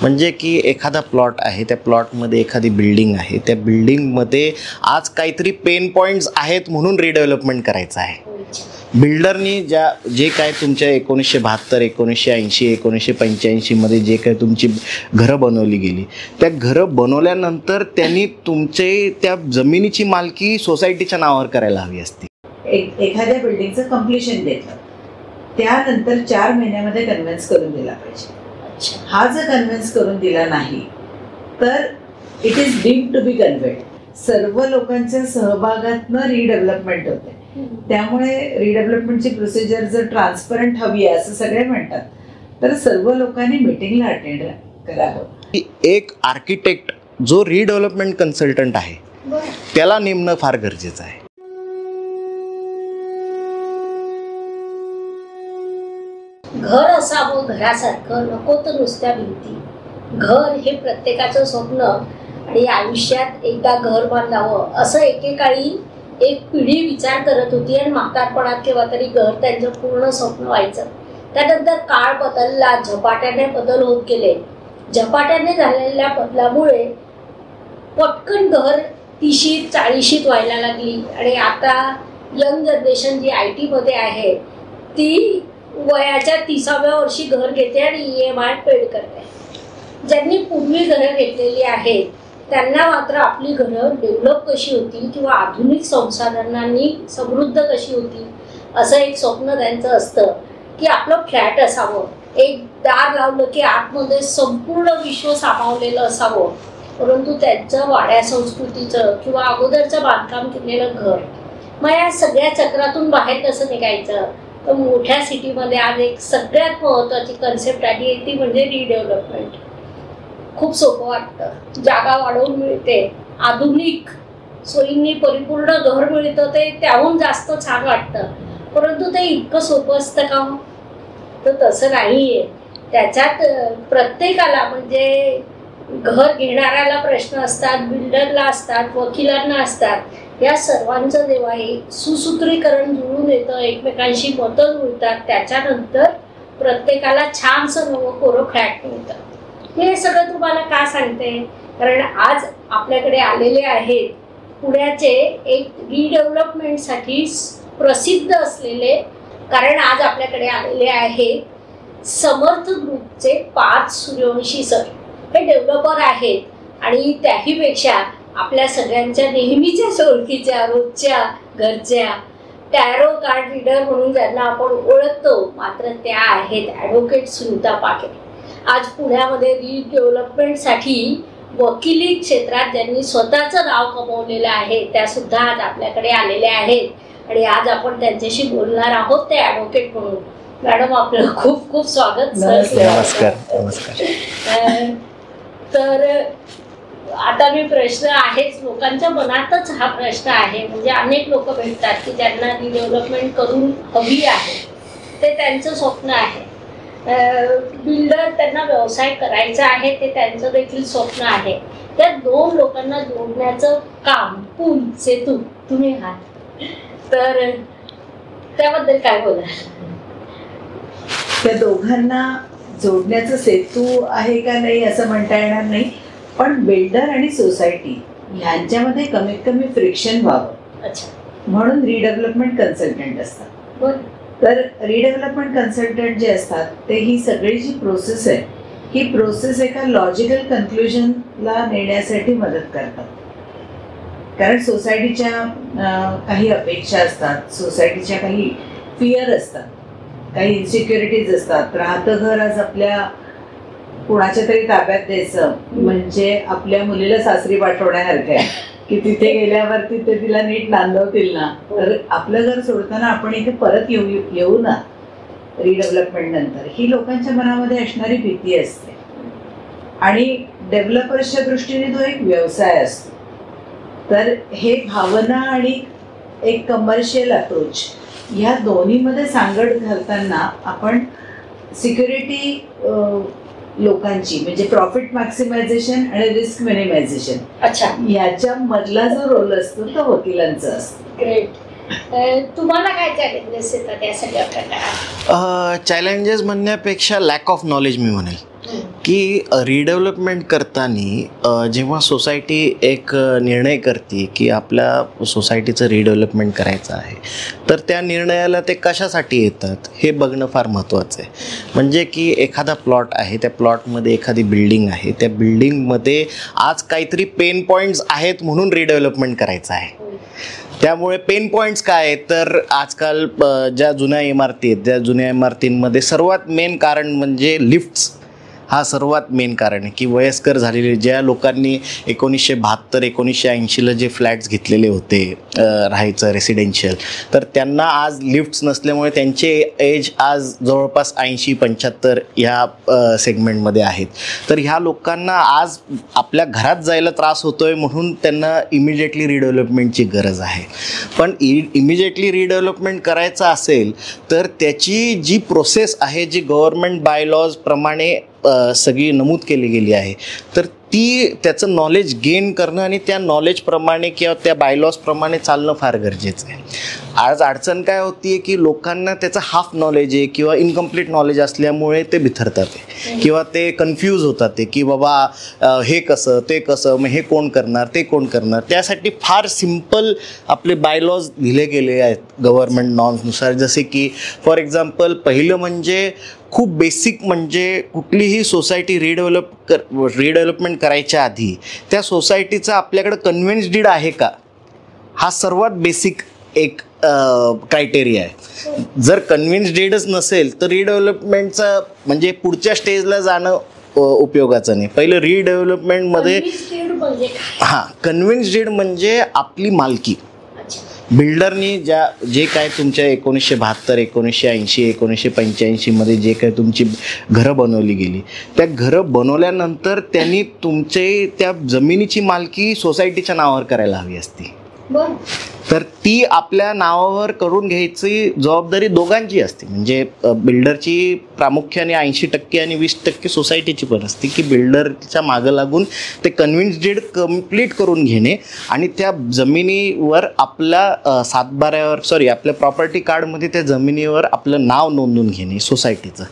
म्हणजे की एखादा प्लॉट आहे, त्या प्लॉटमध्ये एखादी बिल्डिंग आहे, त्या बिल्डिंगमध्ये आज काहीतरी पेन पॉईंट्स आहेत म्हणून रिडेव्हलपमेंट करायचं आहे. बिल्डरनी जे काय तुमच्या 1972, 1980, 1985 जे काय तुमची घरं बनवली गेली, त्या घरं बनवल्यानंतर त्यांनी त्या जमिनीची मालकी सोसायटीच्या नावावर करायला हवी असती. एखाद्या बिल्डिंगचं कम्प्लिशन घेतलं, त्यानंतर 4 महिन्यामध्ये कन्व्हिन्स करून दिला पाहिजे. हा जर कन्व्हिन्स करून दिला नाही तर it is deemed to be कन्व्हेड. सर्व लोकांच्या सहभागातनं रिडेव्हलपमेंट होते. त्यामुळे रिडेव्हलपमेंटची प्रोसिजर जर ट्रान्सपरंट हवी आहे असं सगळे म्हणतात, तर सर्व लोकांनी मीटिंगला अटेंड करावं. एक आर्किटेक्ट जो रिडेव्हलपमेंट कन्सल्टंट आहे त्याला नेमणं फार गरजेचं आहे. घर असावं घरासारखं, नको तर नुसत्या भिंती. घर हे प्रत्येकाचं स्वप्न आणि आयुष्यात एकदा घर बांधावं असं एकेकाळी एक पिढी विचार करत होती आणि म्हातारपणात केव्हा तरी घर त्यांचं पूर्ण स्वप्न व्हायचं. त्यानंतर काळ बदलला, झपाट्याने बदल होत गेले. झपाट्याने झालेल्या बदलामुळे पटकन घर 30शीत 40शीत व्हायला लागली आणि आता यंग जनरेशन जी IT मध्ये आहे ती वयाच्या 30व्या वर्षी घर घेते आणि EMI पेड करते. ज्यांनी पूर्वी घरं घेतलेली आहेत त्यांना मात्र आपली घरं डेव्हलप कशी होती किंवा आधुनिक संसाधनांनी समृद्ध कशी होती असं एक स्वप्न त्यांचं असतं की आपलं फ्लॅट असावं, एक दार लावलं की आतमध्ये संपूर्ण विश्व सामावलेलं असावं. परंतु त्यांचं वाड्या संस्कृतीचं किंवा अगोदरचं बांधकाम केलेलं घर, मग या सगळ्या चक्रातून बाहेर कसं निघायचं. तर मोठ्या सिटीमध्ये आज एक सगळ्यात महत्त्वाची कन्सेप्ट आली आहे ती म्हणजे रिडेव्हलपमेंट. खूप सोपं वाटतं, जागा वाढवून मिळते, आधुनिक सोयींनी परिपूर्ण घर मिळतं, ते त्याहून जास्त छान वाटतं. परंतु ते इतकं सोपं असतं का? तर तसं नाही आहे. त्याच्यात प्रत्येकाला म्हणजे घर घेणाऱ्याला प्रश्न असतात, बिल्डरला असतात, वकिलांना असतात. या सर्वांचं जेव्हा एक सुसूत्रीकरण जुळून येतं, एकमेकांशी मतं जुळतात, त्याच्यानंतर प्रत्येकाला छानसं नवं कोरं फ्लॅट मिळतं. हे सगळं तुम्हाला का सांगते? कारण आज आपल्याकडे आलेले आहेत पुण्याचे एक रिडेव्हलपमेंटसाठी प्रसिद्ध असलेले, कारण आज आपल्याकडे आलेले आहेत समर्थ ग्रुपचे पार्थ सूर्यवंशी सर. हे डेव्हलपर आहेत आणि त्याहीपेक्षा आपल्या सगळ्यांच्या नेहमीच्या ओळखीच्या, रोजच्या घरच्या टॅरो कार्ड रीडर म्हणून ज्यांना आपण ओळखतो, मात्र त्या आहेत ॲडव्होकेट सुनीता पाटील. आज पुण्यामध्ये रिडेव्हलपमेंटसाठी वकिली क्षेत्रात ज्यांनी स्वतःचं नाव कमवलेलं आहे त्या सुद्धा आज आपल्याकडे आलेल्या आहेत आणि आज आपण त्यांच्याशी बोलणार आहोत ते ॲडव्होकेट म्हणून. मॅडम आपलं खूप खूप स्वागत. नमस्कार. नमस्कार. तर आता मी प्रश्न आहेच, लोकांच्या मनातच हा प्रश्न आहे. म्हणजे अनेक लोक भेटतात की ज्यांना रिडेव्हलपमेंट करून हवी आहे, ते त्यांचं स्वप्न आहे. बिल्डर त्यांना व्यवसाय करायचा आहे, ते त्यांचं देखील स्वप्न आहे. त्या दोन लोकांना जोडण्याचं काम, पूल, सेतू तुम्ही आहात, तर त्याबद्दल काय बोला? त्या दोघांना जोडण्याचं सेतू आहे का नाही असं म्हणता येणार नाही, पण बिल्डर आणि सोसायटी यांच्यामध्ये कमीत कमी फ्रिक्शन व्हावं. अच्छा. म्हणून रिडेव्हलपमेंट कन्सल्टंट असतात. तर रिडेव्हलपमेंट कन्सल्टंट जे असतात ते ही सगळी जी प्रोसेस आहे, ही प्रोसेस एका लॉजिकल कन्क्लुजनला नेण्यासाठी मदत करतात. कारण सोसायटीच्या काही अपेक्षा असतात, सोसायटीच्या काही फिअर असतात, काही इन्सिक्युरिटीज असतात. राहतं घर आज आपल्या कुणाच्या तरी ताब्यात द्यायचं म्हणजे आपल्या मुलीला सासरी पाठवण्यासारखं आहे की तिथे गेल्यावर तिथे तिला नीट नांदवतील ना. तर आपलं घर सोडताना आपण इथे परत येऊ ना रिडेव्हलपमेंट नंतर, ही लोकांच्या मनामध्ये असणारी भीती असते. आणि डेव्हलपर्सच्या दृष्टीने तो एक व्यवसाय असतो. तर हे भावना आणि एक कमर्शियल अप्रोच ह्या दोन्हीमध्ये सांगड घालताना आपण सिक्युरिटी लोकांची म्हणजे प्रॉफिट मॅक्सिमायझेशन आणि रिस्क मिनिमायझेशन, अच्छा, याच्या मधला जो रोल असतो तो वकिलांचा असतो. ग्रेट. तुम्हाला काय चॅलेंजेस येतात या सगळ्या प्रकारात? चॅलेंजेस म्हणण्यापेक्षा लॅक ऑफ नॉलेज मी म्हणेल की रिडेव्हलपमेंट करताना जेव्हा सोसायटी एक निर्णय करते की आपल्या सोसायटीचं रिडेव्हलपमेंट करायचं आहे, तर त्या निर्णयाला ते कशासाठी येतात हे बघणं फार महत्त्वाचं आहे. म्हणजे की एखादा प्लॉट आहे, त्या प्लॉटमध्ये एखादी बिल्डिंग आहे, त्या बिल्डिंगमध्ये आज काहीतरी पेन पॉईंट्स आहेत म्हणून रिडेव्हलपमेंट करायचं आहे. त्यामुळे पेन पॉईंट्स काय आहेत, तर आजकाल ज्या जुन्या इमारती आहेत, त्या जुन्या इमारतींमध्ये सर्वात मेन कारण म्हणजे लिफ्ट्स हा सर्वात मेन कारण आहे. की वयस्कर झालेले ज्या लोकांनी 1972-1980ला जे फ्लॅट्स घेतलेले होते राहायचं रेसिडेन्शियल, तर त्यांना आज लिफ्ट्स नसल्यामुळे त्यांचे एज आज जवळपास 80-75 ह्या सेगमेंटमध्ये आहेत. तर ह्या लोकांना आज आपल्या घरात जायला त्रास होतो आहे, म्हणून त्यांना इमिजिएटली रिडेव्हलपमेंटची गरज आहे. पण इमिजिएटली रिडेव्हलपमेंट करायचं असेल तर त्याची जी प्रोसेस आहे, जी गव्हर्नमेंट बायलॉजप्रमाणे सगळी नमूद केली गेली आहे, तर त्याचं नॉलेज गेन करणं आणि त्या नॉलेजप्रमाणे किंवा त्या बायलॉजप्रमाणे चालणं फार गरजेचं आहे. आज अडचण काय होती आहे की लोकांना त्याचं हाफ नॉलेज आहे किंवा इनकम्प्लीट नॉलेज असल्यामुळे ते बिथरतात आहे किंवा ते कन्फ्यूज होतात आहे की बाबा हे कसं ते कसं, मग हे कोण करणार ते कोण करणार. त्यासाठी फार सिम्पल आपले बायलॉज लिहिले गेले आहेत गव्हर्नमेंट नॉर्म्सनुसार. जसे की फॉर एक्झाम्पल पहिलं म्हणजे खूप बेसिक, म्हणजे कुठलीही सोसायटी रिडेव्हलपमेंट करायच्या आधी त्या सोसायटीचा आपल्याकडे कन्व्हेन्स डीड आहे का, हा सर्वात बेसिक एक क्रायटेरिया आहे. जर कन्व्हेन्स डीडच नसेल तर रिडेव्हलपमेंटचं म्हणजे पुढच्या स्टेजला जाणं उपयोगाचं नाही. पहिलं रिडेव्हलपमेंटमध्ये कन्व्हेन्स डीड म्हणजे आपली मालकी. बिल्डरनी जे काय तुमच्या 1972, 1980, 1985मध्ये जे काय तुमची घरं बनवली गेली, त्या घरं बनवल्यानंतर त्यांनी त्या जमिनीची मालकी सोसायटीच्या नावावर करायला हवी असती. तर ती आपल्या नावावर करून घ्यायची जबाबदारी दोघांची असते. म्हणजे बिल्डरची प्रामुख्याने 80% आणि 20% सोसायटीची पण असते की बिल्डरच्या मागं लागून ते कन्व्हिन्स डीड कंप्लीट करून घेणे आणि त्या जमिनीवर आपल्या आपल्या प्रॉपर्टी कार्डमध्ये त्या जमिनीवर आपलं नाव नोंदवून घेणे सोसायटीचं.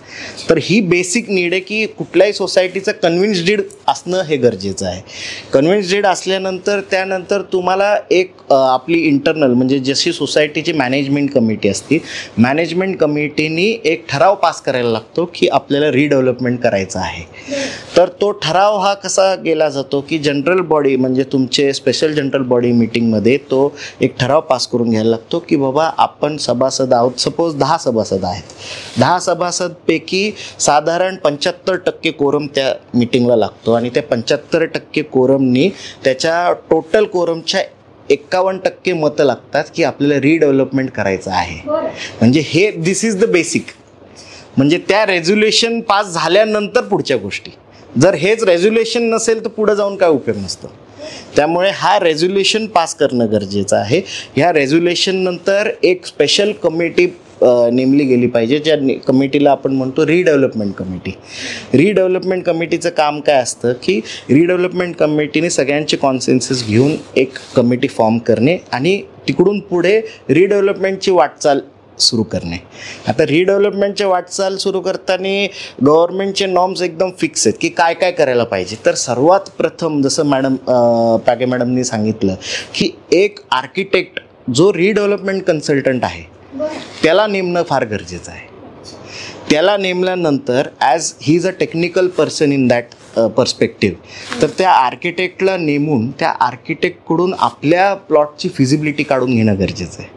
तर ही बेसिक नीड आहे की कुठल्याही सोसायटीचं कन्व्हिन्स डीड असणं हे गरजेचं आहे. कन्व्हिन्स डीड असल्यानंतर त्यानंतर तुम्हाला एक आपली इंटरनल म्हणजे जशी सोसायटीची मॅनेजमेंट कमिटी असते, मॅनेजमेंट कमिटीनी एक ठराव पास करायला लागतो की आपल्याला रिडेव्हलपमेंट करायचं आहे. तर तो ठराव हा कसा केला जातो की जनरल बॉडी म्हणजे तुमचे स्पेशल जनरल बॉडी मीटिंगमध्ये तो एक ठराव पास करून घ्यायला लागतो की बाबा आपण सभासद आहोत, सपोज 10 सभासद आहेत, 10 सभासदपैकी साधारण 75% कोरम त्या मीटिंगला लागतो आणि त्या 75% कोरमनी त्याच्या टोटल कोरमच्या 51% मतं लागतात की आपल्याला रिडेव्हलपमेंट करायचं आहे. म्हणजे हे दिस इज द बेसिक. म्हणजे त्या रेझोल्युशन पास झाल्यानंतर पुढच्या गोष्टी. जर हेच रेझोल्युशन नसेल तर पुढे जाऊन काय उपयोग नसतो. त्यामुळे हा रेझोल्युशन पास करणं गरजेचं आहे. ह्या रेझोल्युशन नंतर एक स्पेशल कमिटी नेमली गेली पाहिजे, ज्या कमिटीला आपण म्हणतो रिडेव्हलपमेंट कमिटी. रिडेव्हलपमेंट कमिटीचं काम काय असतं की रिडेव्हलपमेंट कमिटीने सगळ्यांचे कॉन्सेन्सस घेऊन एक कमिटी फॉर्म करणे आणि तिकडून पुढे रिडेव्हलपमेंटची वाटचाल सुरू करणे. आता रिडेव्हलपमेंटची वाटचाल सुरू करताना गव्हर्नमेंटचे नॉर्म्स एकदम फिक्स आहेत की काय काय करायला पाहिजे. तर सर्वात प्रथम जसं पागे मॅडमनी सांगितलं की एक आर्किटेक्ट जो रिडेव्हलपमेंट कन्सल्टंट आहे त्याला नेमणं फार गरजेचं आहे. त्याला नेमल्यानंतर as he is a technical person in that perspective, तर त्या आर्किटेक्टला नेमून त्या आर्किटेक्टकडून आपल्या प्लॉटची फिजिबिलिटी काढून घेणं गरजेचं आहे.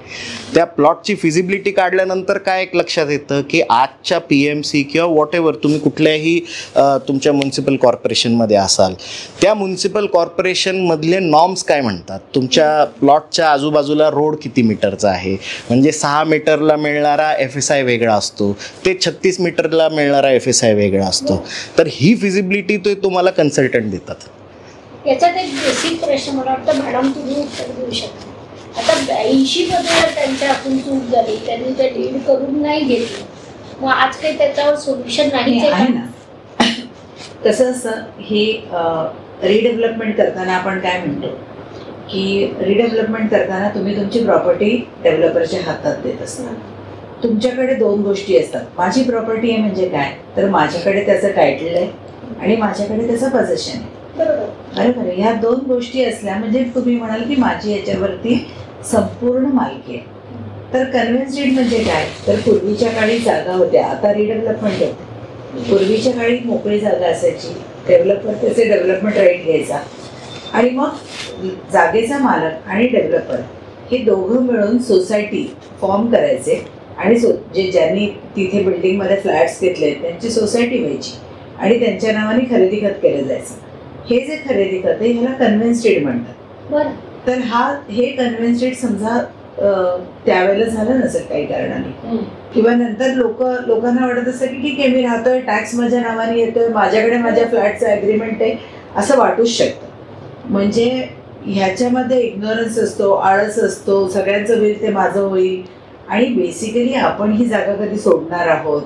त्या प्लॉटची फिजिबिलिटी काढल्यानंतर काय एक लक्षात येतं की आजच्या PMC किंवा वॉट एव्हर तुम्ही कुठल्याही तुमच्या म्युन्सिपल कॉर्पोरेशनमध्ये असाल, त्या म्युन्सिपल कॉर्पोरेशनमधले नॉर्म्स काय म्हणतात. तुमच्या प्लॉटच्या आजूबाजूला रोड किती मीटरचा आहे, म्हणजे 6 मीटरला मिळणारा FSI वेगळा असतो, ते 36 मीटरला मिळणारा FSI वेगळा असतो. तर ही फिजिबिलिटी ते तुम्हाला कन्सल्टंट देतात. याच्यात एक बेसिक प्रश्न मला वाटतं मॅडम तुम्ही उत्तर देऊ शकता. आता 82मध्ये त्यांच्या हातून चूक झाली, त्यांनी ते लीड करून नाही घेतली, मग आज काही त्याच्यावर सोल्युशन नाही आहे ना. कसं असतं हे रिडेव्हलपमेंट करताना आपण काय म्हणतो की रिडेव्हलपमेंट करताना तुम्ही तुमची प्रॉपर्टी डेव्हलपरच्या हातात देत असता. तुमच्याकडे 2 गोष्टी असतात. माझी प्रॉपर्टी आहे म्हणजे काय, तर माझ्याकडे त्याचं टायटल आहे, आणि माझ्याकडे त्याचं पोझिशन आहे. बरोबर आहे. ह्या दोन गोष्टी असल्या म्हणजे तुम्ही म्हणाल की माझी याच्यावरती संपूर्ण मालकी आहे. तर कन्व्हेन्स डीड म्हणजे काय, तर पूर्वीच्या काळी जागा होत्या, आता रिडेव्हलपमेंट होते. पूर्वीच्या काळी मोकळी जागा असायची, डेव्हलपर त्याचे डेव्हलपमेंट राईट घ्यायचा आणि मग जागेचा मालक आणि डेव्हलपर हे दोघं मिळून सोसायटी फॉर्म करायचे आणि ज्यांनी तिथे बिल्डिंगमध्ये फ्लॅट्स घेतले त्यांची सोसायटी व्हायची आणि त्यांच्या नावाने खरेदी खत केलं जायचं. हे जे खरेदी खत आहे ह्याला कन्व्हेन्स डीड म्हणतात. तर हे कन्व्हेन्स डीड समजा त्यावेळेला झालं नसेल काही कारणाने किंवा नंतर लोकांना वाटत असतं की ठीक आहे मी राहतोय, टॅक्स माझ्या नावाने येतोय, माझ्याकडे माझ्या फ्लॅटचं ॲग्रीमेंट आहे, असं वाटूच शकतं. म्हणजे ह्याच्यामध्ये इग्नोरन्स असतो, आळस असतो, सगळ्यांचं होईल ते माझं होईल आणि बेसिकली आपण ही जागा कधी सोडणार आहोत,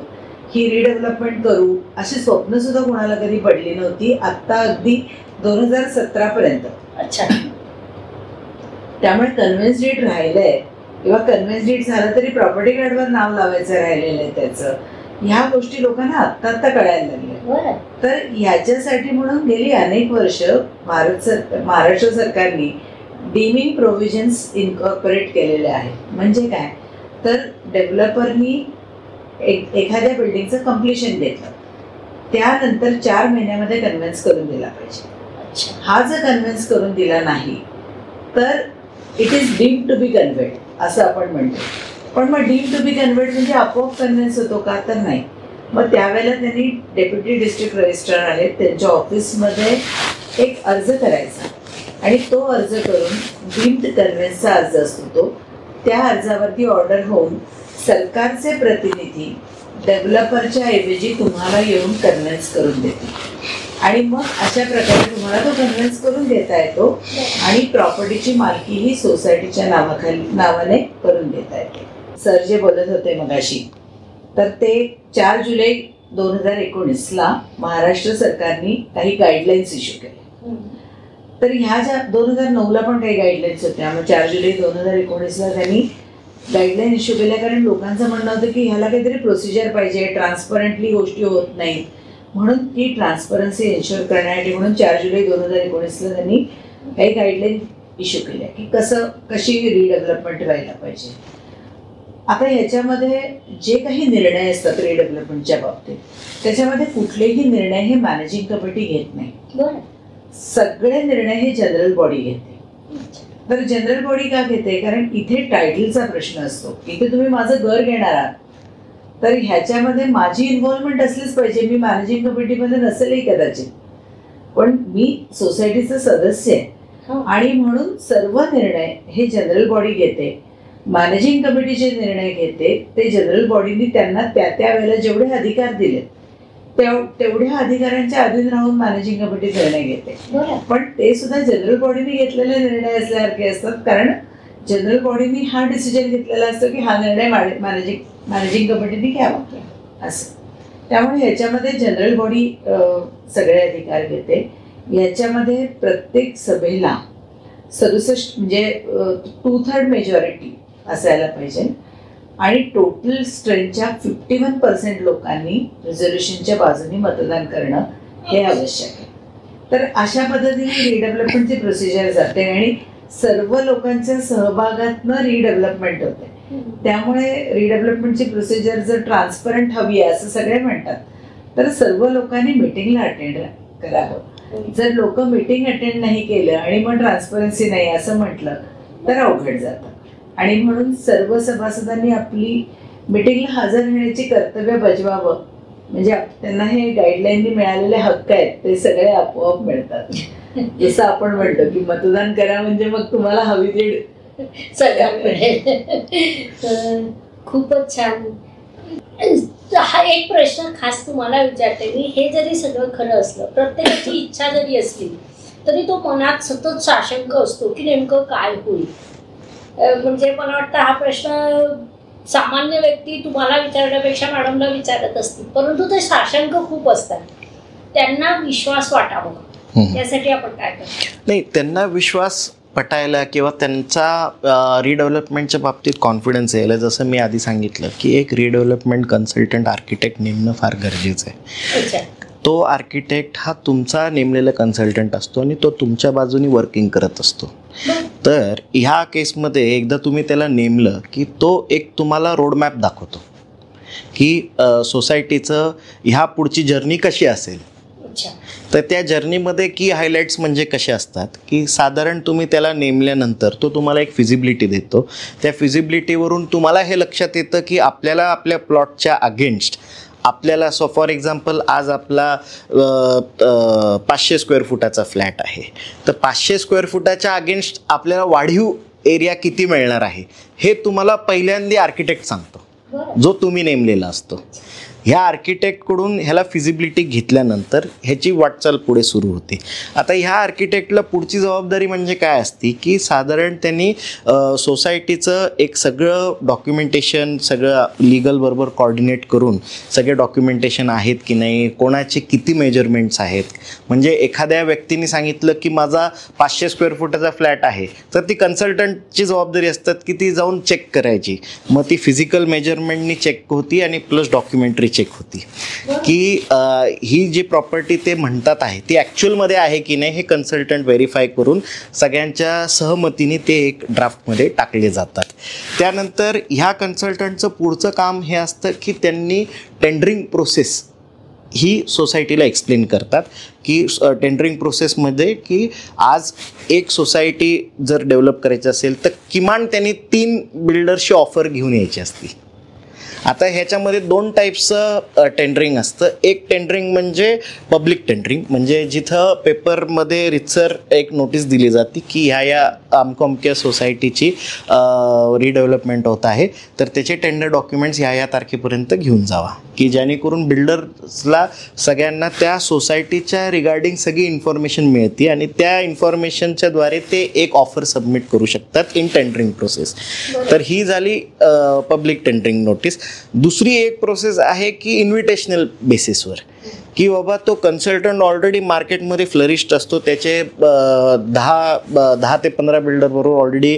ही रिडेव्हलपमेंट करू अशी स्वप्न सुद्धा कोणाला कधी पडली नव्हती आत्ता अगदी 2017पर्यंत. अच्छा. त्यामुळे कन्व्हेन्स डीड राहिलंय किंवा कन्व्हेन्स डीड झालं तरी प्रॉपर्टी कार्डवर नाव लावायचं राहिलेलं आहे त्याचं, ह्या गोष्टी लोकांना आत्ता कळायला लागल्या. तर ह्याच्यासाठी म्हणून गेली अनेक वर्ष महाराष्ट्र सरकारने डीमिंग प्रोव्हिजन्स इन्कॉर्पोरेट केलेले आहेत. म्हणजे काय, तर डेव्हलपरनी एखाद्या बिल्डिंगचं कम्प्लिशन घेतलं, त्यानंतर 4 महिन्यामध्ये कन्व्हेन्स करून दिला पाहिजे. हा जर कन्व्हेन्स करून दिला नाही तर it is deemed to be कन्व्हेड असं आपण म्हणतो. पण मग डीम्ड टू बी कन्व्हेड म्हणजे आपोआप कन्व्हेन्स होतो का, तर नाही. मग त्यावेळेला त्यांनी डेप्युटी डिस्ट्रिक्ट रजिस्ट्रार आहेत त्यांच्या ऑफिसमध्ये एक अर्ज करायचा आणि तो अर्ज करून डीम्ड कन्व्हेन्सचा अर्ज असतो तो, त्या अर्जावरती ऑर्डर होऊन सरकारचे प्रतिनिधी डेव्हलपरच्या ऐवजी तुम्हाला येऊन कन्व्हेन्स करून देतील आणि मग अशा प्रकारे तुम्हाला तो कन्व्हेन्स करून देता येतो आणि प्रॉपर्टीची मालकी ही सोसायटीच्या नावाने करून देता येते. सर जे बोलत होते मगाशी, तर ते 4 जुलै 2019ला महाराष्ट्र सरकारने काही गाईडलाईन्स इश्यू केल्या. तर ह्या ज्या 2009ला पण काही गाईडलाईन्स होत्या, मग 4 जुलै 2019ला त्यांनी गाईडलाईन इश्यू केल्या कारण लोकांचं म्हणणं होतं की ह्याला काहीतरी प्रोसिजर पाहिजे, ट्रान्सपरंटली गोष्टी होत नाहीत, म्हणून ती ट्रान्सपरन्सी एन्श्युअर करण्यासाठी म्हणून 4 जुलै 2019ला त्यांनी काही गाईडलाईन इश्यू केल्या की कशी रिडेव्हलपमेंट व्हायला पाहिजे. आता ह्याच्यामध्ये जे काही निर्णय असतात रिडेव्हलपमेंटच्या बाबतीत त्याच्यामध्ये कुठलेही निर्णय हे मॅनेजिंग कमिटी घेत नाही. सगळे निर्णय हे जनरल बॉडी घेते. तर जनरल बॉडी का घेते, कारण इथे टायटलचा प्रश्न असतो. इथे तुम्ही माझं घर घेणार आहात तर ह्याच्यामध्ये माझी इन्व्हॉल्वमेंट असलीच पाहिजे. मी मॅनेजिंग कमिटीमध्ये नसेलही कदाचित, पण मी सोसायटीचं सदस्य आहे आणि म्हणून सर्व निर्णय हे जनरल बॉडी घेते. मॅनेजिंग कमिटीचे निर्णय घेते ते जनरल बॉडीने त्यांना त्या वेळेला जेवढे अधिकार दिले तेवढ्या अधिकाऱ्यांच्या अधीन राहून मॅनेजिंग कमिटी निर्णय घेते. पण ते सुद्धा जनरल बॉडीने घेतलेले निर्णय असल्यासारखे असतात, कारण जनरल बॉडीने हा डिसिजन घेतलेला असतो की हा निर्णय मॅनेजिंग कमिटीने घ्यावा असं. त्यामुळे ह्याच्यामध्ये जनरल बॉडी सगळे अधिकार घेते. याच्यामध्ये प्रत्येक सभेला 67 म्हणजे 2/3 मेजॉरिटी असायला पाहिजे आणि टोटल स्ट्रेंथच्या 51% लोकांनी रिझोल्युशनच्या बाजूने मतदान करणं हे आवश्यक आहे. तर अशा पद्धतीने रिडेव्हलपमेंटची प्रोसिजर जाते आणि सर्व लोकांच्या सहभागातनं रिडेव्हलपमेंट होते. त्यामुळे रिडेव्हलपमेंटची प्रोसिजर जर ट्रान्सपरंट हवी आहे असं सगळे म्हणतात तर सर्व लोकांनी मिटिंगला अटेंड करावं. जर लोक मिटिंग अटेंड नाही केलं आणि मग ट्रान्सपरन्सी नाही असं म्हटलं तर अवघड जातं. आणि म्हणून सर्व सभासदांनी आपली मिटिंगला हजर राहण्याची कर्तव्य बजवावं. म्हणजे त्यांना हे गाईडलाईननी मिळालेले हक्क आहेत ते सगळे आपोआप मिळतात. जसं आपण म्हणतो की मतदान करा म्हणजे मग तुम्हाला हवी ती सगळं मिळेल. खूपच छान. हा एक प्रश्न खास तुम्हाला विचारते मी, हे जरी सगळं खरं असलं, प्रत्येकाची इच्छा जरी असली तरी तो मनात सतत साशंक असतो की नेमकं काय होईल. म्हणजे मला वाटतं हा प्रश्न सामान्य व्यक्ती तुम्हाला विचारण्यापेक्षा मॅडमला विचारत असतील, परंतु ते साशंक खूप असतात. त्यांना विश्वास वाटावा यासाठी आपण काय करतो. नाही, त्यांना विश्वास पटायला किंवा त्यांचा रिडेव्हलपमेंटच्या बाबतीत कॉन्फिडन्स यायला जसं मी आधी सांगितलं की एक रिडेव्हलपमेंट कन्सल्टंट आर्किटेक्ट नेमणं फार गरजेचं आहे. तो आर्किटेक्ट हा तुमचा नेमलेला कन्सल्टंट असतो आणि तो तुमच्या बाजूनी वर्किंग करत असतो. तर ह्या केसमध्ये एकदा तुम्ही त्याला नेमलं की तो एक तुम्हाला रोडमॅप दाखवतो की सोसायटीचं ह्या पुढची जर्नी कशी असेल. तर त्या जर्नीमध्ये की हायलाईट्स म्हणजे कसे असतात की साधारण तुम्ही त्याला नेमल्यानंतर तो तुम्हाला एक फिजिबिलिटी देतो. त्या फिजिबिलिटीवरून तुम्हाला हे लक्षात येतं की आपल्याला आपल्या प्लॉटच्या अगेन्स्ट आपल्याला फॉर एक्झाम्पल आज आपला 500 स्क्वेअर फुटाचा फ्लॅट आहे, तर 500 स्क्वेअर फुटाच्या अगेन्स्ट आपल्याला वाढीव एरिया किती मिळणार आहे हे तुम्हाला पहिल्यांदा आर्किटेक्ट सांगतो जो तुम्ही नेमलेला असतो. ह्या आर्किटेक्टकडून ह्याला फिजिबिलिटी घेतल्यानंतर ह्याची वाटचाल पुढे सुरू होते. आता ह्या आर्किटेक्टला पुढची जबाबदारी म्हणजे काय असते की साधारण त्यांनी सोसायटीचं एक सगळं डॉक्युमेंटेशन सगळं लिगल बरोबर कॉर्डिनेट करून सगळे डॉक्युमेंटेशन आहेत की नाही, कोणाचे किती मेजरमेंट्स आहेत. म्हणजे एखाद्या व्यक्तीने सांगितलं की माझा 500 स्क्वेअर फुटाचा फ्लॅट आहे, तर ती कन्सल्टंटची जबाबदारी असतात की ती जाऊन चेक करायची. मग ती फिजिकल मेजरमेंटनी चेक होती आणि प्लस डॉक्युमेंटरी चेक होती की ही जी प्रॉपर्टी ते म्हणतात आहे ती ॲक्च्युअलमध्ये आहे की नाही हे कन्सल्टंट व्हेरीफाय करून सगळ्यांच्या सहमतीने ते एक ड्राफ्टमध्ये टाकले जातात. त्यानंतर ह्या कन्सल्टंटचं पुढचं काम हे असतं की त्यांनी टेंडरिंग प्रोसेस ही सोसायटीला एक्सप्लेन करतात की टेंडरिंग प्रोसेसमध्ये की आज एक सोसायटी जर डेव्हलप करायची असेल तर किमान त्यांनी 3 बिल्डर्सची ऑफर घेऊन यायची असते. आता ह्याच्यामध्ये 2 टाईप्सचं टेंडरिंग असतं. एक टेंडरिंग म्हणजे पब्लिक टेंडरिंग, म्हणजे जिथं पेपरमध्ये रितसर एक नोटीस दिली जाते की ह्या अमक्या सोसायटीची रिडेव्हलपमेंट होत आहे, तर त्याचे टेंडर डॉक्युमेंट्स ह्या तारखेपर्यंत घेऊन जावा, की जेणेकरून बिल्डर्सला सगळ्यांना त्या सोसायटीच्या रिगार्डिंग सगळी इन्फॉर्मेशन मिळते आणि त्या इन्फॉर्मेशनच्याद्वारे ते एक ऑफर सबमिट करू शकतात इन टेंडरिंग प्रोसेस. तर ही झाली पब्लिक टेंडरिंग नोटीस. दुसरी एक प्रोसेस आहे की इन्व्हिटेशनल बेसिसवर, की बाबा तो कन्सल्टंट ऑलरेडी मार्केटमध्ये फ्लरिश्ड असतो, त्याचे 10 ते 15 बिल्डरबरोबर ऑलरेडी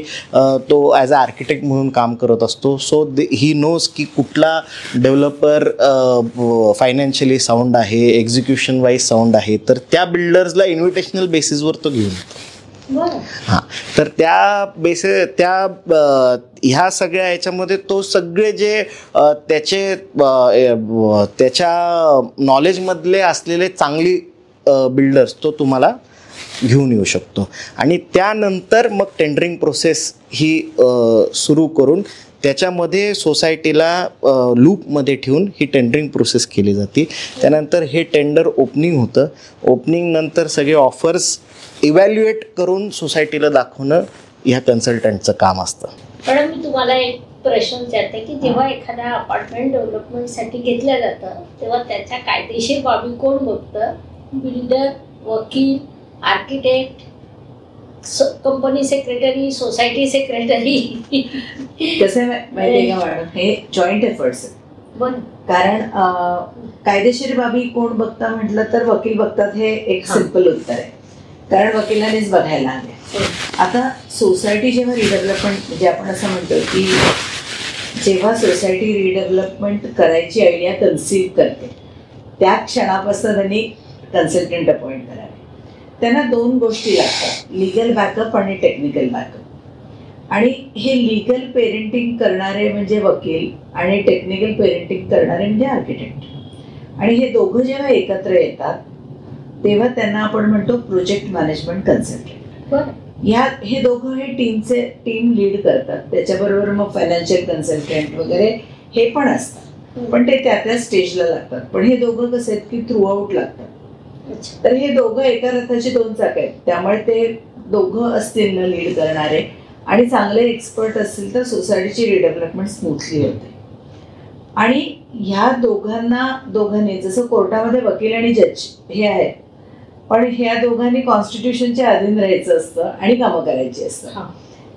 तो ॲज अ आर्किटेक्ट म्हणून काम करत असतो. सो ही नोज की कुठला डेव्हलपर फायनान्शियली साऊंड आहे, एक्झिक्युशन वाईज साऊंड आहे, तर त्या बिल्डर्सला इन्व्हिटेशनल बेसिसवर तो घेऊन येतो. हां, तर ह्या सगळ्या याच्यामध्ये तो सगळे जे त्याच्या नॉलेजमधले असलेले चांगली बिल्डर्स तो तुम्हाला घेऊन येऊ शकतो. आणि त्यानंतर मग टेंडरिंग प्रोसेस ही सुरू करून त्याच्यामध्ये सोसायटीला लूपमध्ये ठेवून ही टेंडरिंग प्रोसेस केली जाते. त्यानंतर हे टेंडर ओपनिंग होतं. ओपनिंगनंतर सगळे ऑफर्स इव्हॅल्युएट करून सोसायटीला दाखवणं ह्या कन्सल्टंटचं काम असतं. मॅडम, मी तुम्हाला एक प्रश्न विचारते की जेव्हा एखाद्या अपार्टमेंट डेव्हलपमेंटसाठी घेतलं जातं तेव्हा त्याच्या कायदेशीर बाबी कोण बघतं? बिल्डर, वकील, architect, company secretary, society secretary? कसं आहे माहिती आहे का मॅडम, हे जॉईंट एफर्ट्स आहेत. कारण कायदेशीर बाबी कोण बघता म्हटलं तर वकील बघतात, हे एक सिंपल उत्तर आहे, कारण वकिलानेच बघायला हवे. आता सोसायटी जेव्हा रिडेव्हलपमेंट, म्हणजे आपण असं म्हणतो की जेव्हा सोसायटी रिडेव्हलपमेंट करायची आयडिया कन्सीव्ह करते त्या क्षणापासून त्यांनी कन्सल्टंट अपॉइंट करावे. त्यांना 2 गोष्टी लागतात, लिगल बॅकअप आणि टेक्निकल बॅकअप. आणि हे लिगल पेरेंटिंग करणारे म्हणजे वकील आणि टेक्निकल पेरेंटिंग करणारे म्हणजे आर्किटेक्ट. आणि हे दोघं जेव्हा एकत्र येतात तेव्हा त्यांना आपण म्हणतो प्रोजेक्ट मॅनेजमेंट कन्सल्टंट. हे दोघं हे टीम लीड करतात. त्याच्याबरोबर मग फायनान्शियल कन्सल्टंट वगैरे हे पण असतात, पण ते त्या स्टेजला लागतात. पण हे दोघं कसं आहेत की थ्रू आउट लागतात. तर हे दोघं एका रथाची 2 चाक आहेत, त्यामुळे ते दोघं असतील ना लीड करणारे आणि चांगले एक्सपर्ट असतील तर सोसायटीची रिडेव्हलपमेंट स्मूथली होते. आणि ह्या दोघांनी जसं कोर्टामध्ये वकील आणि जज हे आहेत, पण ह्या दोघांनी कॉन्स्टिट्यूशनच्या अधीन राहायचं असतं आणि कामं करायची असतं.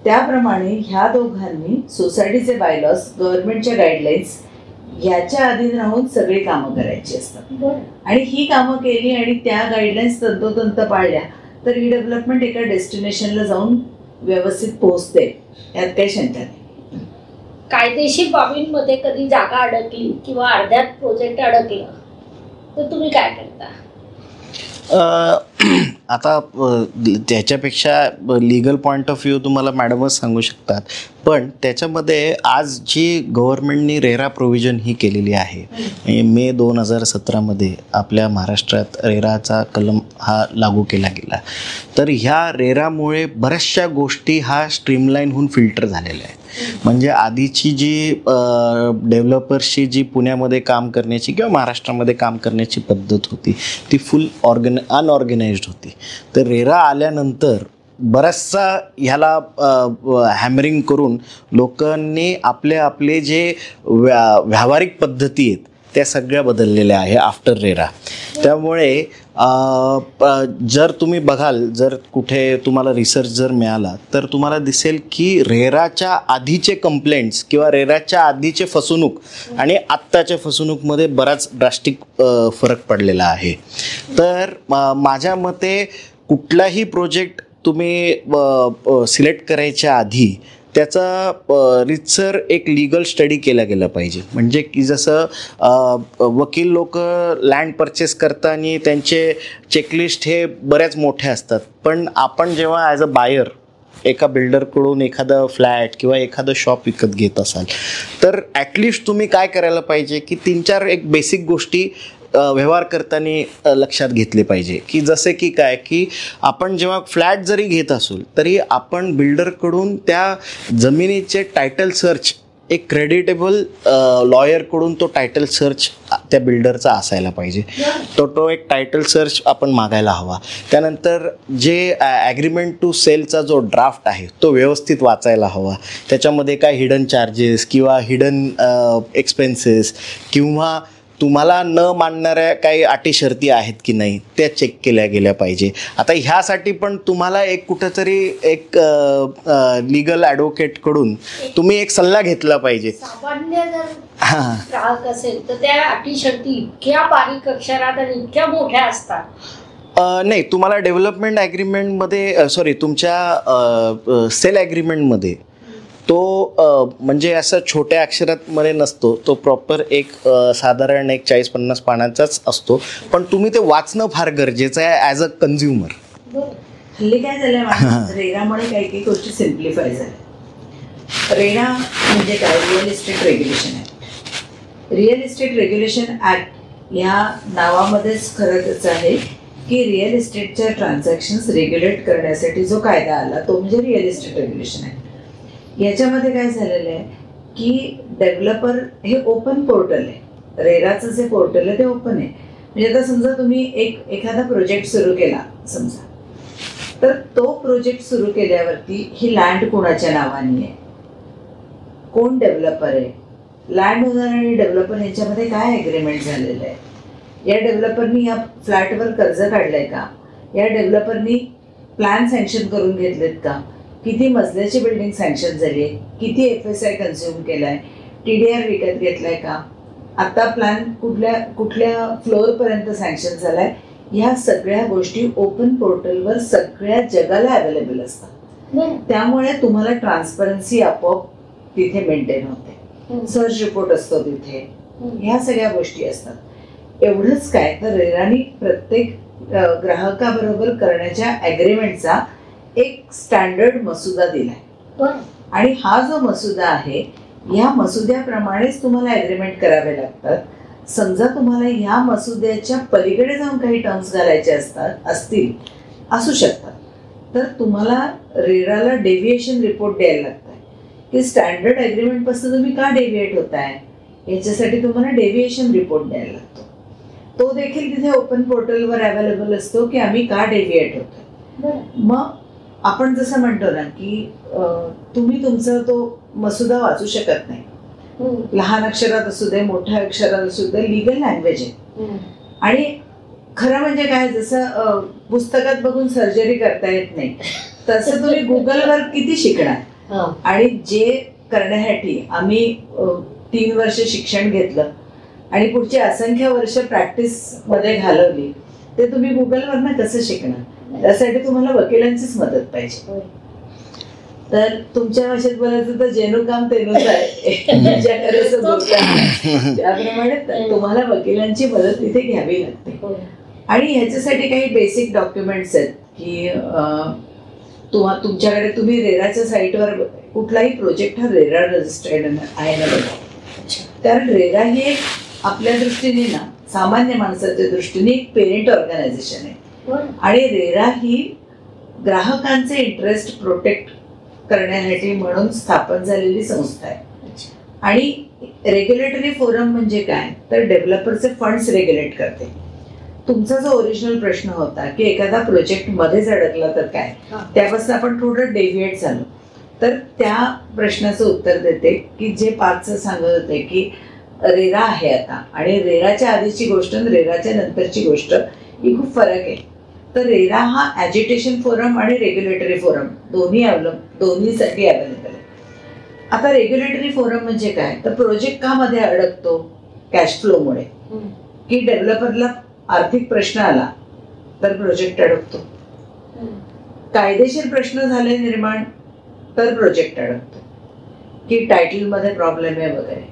त्याप्रमाणे ह्या दोघांनी सोसायटीचे बायलॉज, गव्हर्नमेंटच्या गाईडलाईन्स याच्या अधीन राहून सगळी कामं करायची असतात. आणि ही कामं केली आणि त्या गाईडलाईन्स तंतोतंत पाळल्या तर रिडेव्हलपमेंट एका डेस्टिनेशनला जाऊन व्यवस्थित पोहोचते, यात काही शंका नाही. कायदेशीर बाबींमध्ये कधी जागा अडकली किंवा अर्ध्यात प्रोजेक्ट अडकलं तर तुम्ही काय करता? आता त्याच्यापेक्षा लिगल पॉईंट ऑफ व्ह्यू तुम्हाला मॅडमच सांगू शकतात, पण त्याच्यामध्ये आज जी गव्हर्नमेंटनी रेरा प्रोव्हिजन ही केलेली आहे, मे 2017मध्ये आपल्या महाराष्ट्रात रेराचा कलम हा लागू केला गेला. तर ह्या रेरामुळे बऱ्याचशा गोष्टी हा स्ट्रीमलाईन होऊन फिल्टर झालेल्या आहेत. म्हणजे आधीची जी डेव्हलपर्सची जी पुण्यामध्ये काम करण्याची किंवा महाराष्ट्रामध्ये काम करण्याची पद्धत होती ती फुल अनऑर्गनाइज्ड होती. तर रेरा आल्यानंतर बराचसा ह्याला हॅमरिंग करून लोकांनी आपले जे व्यावहारिक पद्धती आहेत त्या सगळ्या बदललेल्या आहे आफ्टर रेरा. त्यामुळे जर तुम्ही बघाल, जर कुठे तुम्हाला रिसर्च जर मिळाला तर तुम्हाला दिसेल की रेराच्या आधीचे कंप्लेंट्स किंवा रेराच्या आधीचे फसवणूक आणि आत्ताच्या फसवणूकमध्ये बराच ड्रास्टिक फरक पडलेला आहे. तर माझ्या मते कुठलाही प्रोजेक्ट तुम्ही सिलेक्ट करायच्या आधी त्याचा रितसर एक लीगल स्टडी केला गेला पाहिजे. म्हणजे की जसं वकील लोक लँड परचेस करताना त्यांचे चेकलिस्ट हे बऱ्याच मोठे असतात, पण आपण जेव्हा ॲज अ बायर एका बिल्डरकडून एखादा फ्लॅट किंवा एखादं शॉप विकत घेत असाल तर ॲटलिस्ट तुम्ही काय करायला पाहिजे की 3-4 एक बेसिक गोष्टी व्यवहार करताना लक्षात घेतले पाहिजे. की जसे की काय की आपण जेव्हा फ्लॅट जरी घेत असू तरी आपण बिल्डरकडून त्या जमिनीचे टायटल सर्च एक क्रेडिटेबल लॉयरकडून तो टायटल सर्च त्या बिल्डरचा असायला पाहिजे. तो एक टायटल सर्च आपण मागायला हवा. त्यानंतर जे ॲग्रीमेंट टू सेलचा जो ड्राफ्ट आहे तो व्यवस्थित वाचायला हवा. त्याच्यामध्ये काय हिडन चार्जेस किंवा हिडन एक्सपेन्सेस किंवा तुम्हाला न मानणाऱ्या काही अटी शर्ती आहेत की नाही त्या चेक केल्या गेल्या पाहिजे. आता ह्यासाठी पण तुम्हाला एक कुठंतरी एक लीगल ॲडव्होकेटकडून तुम्ही एक सल्ला घेतला पाहिजे. सामान्य जर ग्राहक असेल तर त्या अटी शर्ती इतक्या बारीक अक्षरात आणि इतक्या मोठ्या असतात. नाही, तुम्हाला डेव्हलपमेंट ॲग्रीमेंटमध्ये तुमच्या सेल ॲग्रीमेंटमध्ये तो म्हणजे असं छोट्या अक्षरात मध्ये नसतो. तो प्रॉपर एक साधारण एक 40-50 पानाचाच असतो, पण तुम्ही ते वाचणं फार गरजेचं आहे ॲज अ कन्झ्युमर. हल्ली काय झालं, रेरामुळे काही काही गोष्टी सिम्प्लिफाय झाल्या. रेरा म्हणजे काय, रिअल इस्टेट रेग्युलेशन आहे. रिअल इस्टेट रेग्युलेशन ॲक्ट या नावामध्येच खरंच आहे की रिअल इस्टेटच्या ट्रान्झॅक्शन्स रेग्युलेट करण्यासाठी जो कायदा आला तो म्हणजे रिअल इस्टेट रेग्युलेशन आहे. याच्यामध्ये काय झालेलं आहे की डेव्हलपर हे ओपन पोर्टल आहे. रेराचं जे पोर्टल आहे ते ओपन आहे. म्हणजे आता समजा तुम्ही एखादा प्रोजेक्ट सुरू केला समजा, तर तो प्रोजेक्ट सुरू केल्यावरती ही लँड कोणाच्या नावाने आहे, कोण डेव्हलपर आहे, लँड ओनर आणि डेव्हलपर यांच्यामध्ये काय ॲग्रीमेंट झालेलं आहे, या डेव्हलपरनी या फ्लॅटवर कर्ज काढलंय का, या डेव्हलपरनी प्लॅन सँक्शन करून घेतलेत का, किती मजल्याची बिल्डिंग सँक्शन झाली आहे, किती FSI कन्झ्युम केला आहे, TDR विकत घेतलाय का, आता प्लॅन कुठल्या फ्लोअरपर्यंत सँक्शन झाला आहे, ह्या सगळ्या गोष्टी ओपन पोर्टलवर सगळ्या जगाला अवेलेबल असतात. त्यामुळे तुम्हाला ट्रान्सपरन्सी आपोआप तिथे मेंटेन होते. सर्च रिपोर्ट असतो तिथे, ह्या सगळ्या गोष्टी असतात. एवढंच काय तर रेरानी प्रत्येक ग्राहकाबरोबर करण्याच्या ॲग्रीमेंटचा एक स्टँडर्ड मसुदा दिलाय आणि हा जो मसुदा आहे या मसुद्याप्रमाणेच तुम्हाला ॲग्रीमेंट करावे लागतात. समजा तुम्हाला ह्या मसुद्याच्या पलीकडे जाऊन काही टर्म्स घालायचे असू शकतात, तर तुम्हाला रेराला डेव्हिएशन रिपोर्ट द्यायला लागतात की स्टँडर्ड ॲग्रीमेंटपासून तुम्ही का डेव्हिएट होताय, याच्यासाठी तुम्हाला डेव्हिएशन रिपोर्ट द्यायला लागतो. तो देखील तिथे ओपन पोर्टलवर अवेलेबल असतो की आम्ही का डेव्हिएट होतो. मग आपण जसं म्हणतो ना की तुम्ही तुमचा तो मसुदा वाचू शकत नाही, लहान अक्षरात असू दे मोठ्या अक्षरात असू दे, लिगल लँग्वेज आहे. आणि खरं म्हणजे काय, जसं पुस्तकात बघून सर्जरी करता येत नाही तसं तुम्ही गुगलवर किती शिकणार. आणि जे करण्यासाठी आम्ही 3 वर्ष शिक्षण घेतलं आणि पुढची असंख्य वर्ष प्रॅक्टिस मध्ये घालवली, ते तुम्ही गुगलवरनं कसं शिकणार. त्यासाठी तुम्हाला वकिलांचीच मदत पाहिजे. तर तुमच्या भाषेत बोलायचं तर जेनू काम तेनूच आहे, त्याप्रमाणे तुम्हाला वकिलांची मदत तिथे घ्यावी लागते. आणि ह्याच्यासाठी काही बेसिक डॉक्युमेंट्स आहेत की तुमच्याकडे तुम्ही रेराच्या साईटवर कुठलाही प्रोजेक्ट हा रेरा रजिस्टर्ड आहे ना बघा. कारण रेरा ही एक आपल्या दृष्टीने ना सामान्य माणसाच्या दृष्टीने एक पेरेंट ऑर्गनायझेशन आहे आणि रेरा ही ग्राहकांचे इंटरेस्ट प्रोटेक्ट करण्यासाठी म्हणून स्थापन झालेली संस्था आहे. आणि रेग्युलेटरी फोरम म्हणजे काय तर डेव्हलपरचे फंड्स रेग्युलेट करते. तुमचा जो ओरिजिनल प्रश्न होता की एखादा प्रोजेक्ट मध्येच अडकला तर काय, त्यापासून आपण थोडं डेव्हिएट झालो. तर त्या प्रश्नाचं उत्तर देते की जे पाचचं सांगत होते की रेरा आहे आता आणि रेराच्या आधीची गोष्ट आणि रेराच्या नंतरची गोष्ट ही खूप फरक आहे. तर रेरा हा ॲजिटेशन फोरम आणि रेग्युलेटरी फोरम दोन्हीसाठी अवेलेबल आहे. आता रेग्युलेटरी फोरम म्हणजे काय तर प्रोजेक्ट का मध्ये अडकतो कॅश फ्लोमुळे की डेव्हलपरला आर्थिक प्रश्न आला तर प्रोजेक्ट अडकतो, कायदेशीर प्रश्न झाले निर्माण तर प्रोजेक्ट अडकतो, की टायटलमध्ये प्रॉब्लेम आहे वगैरे.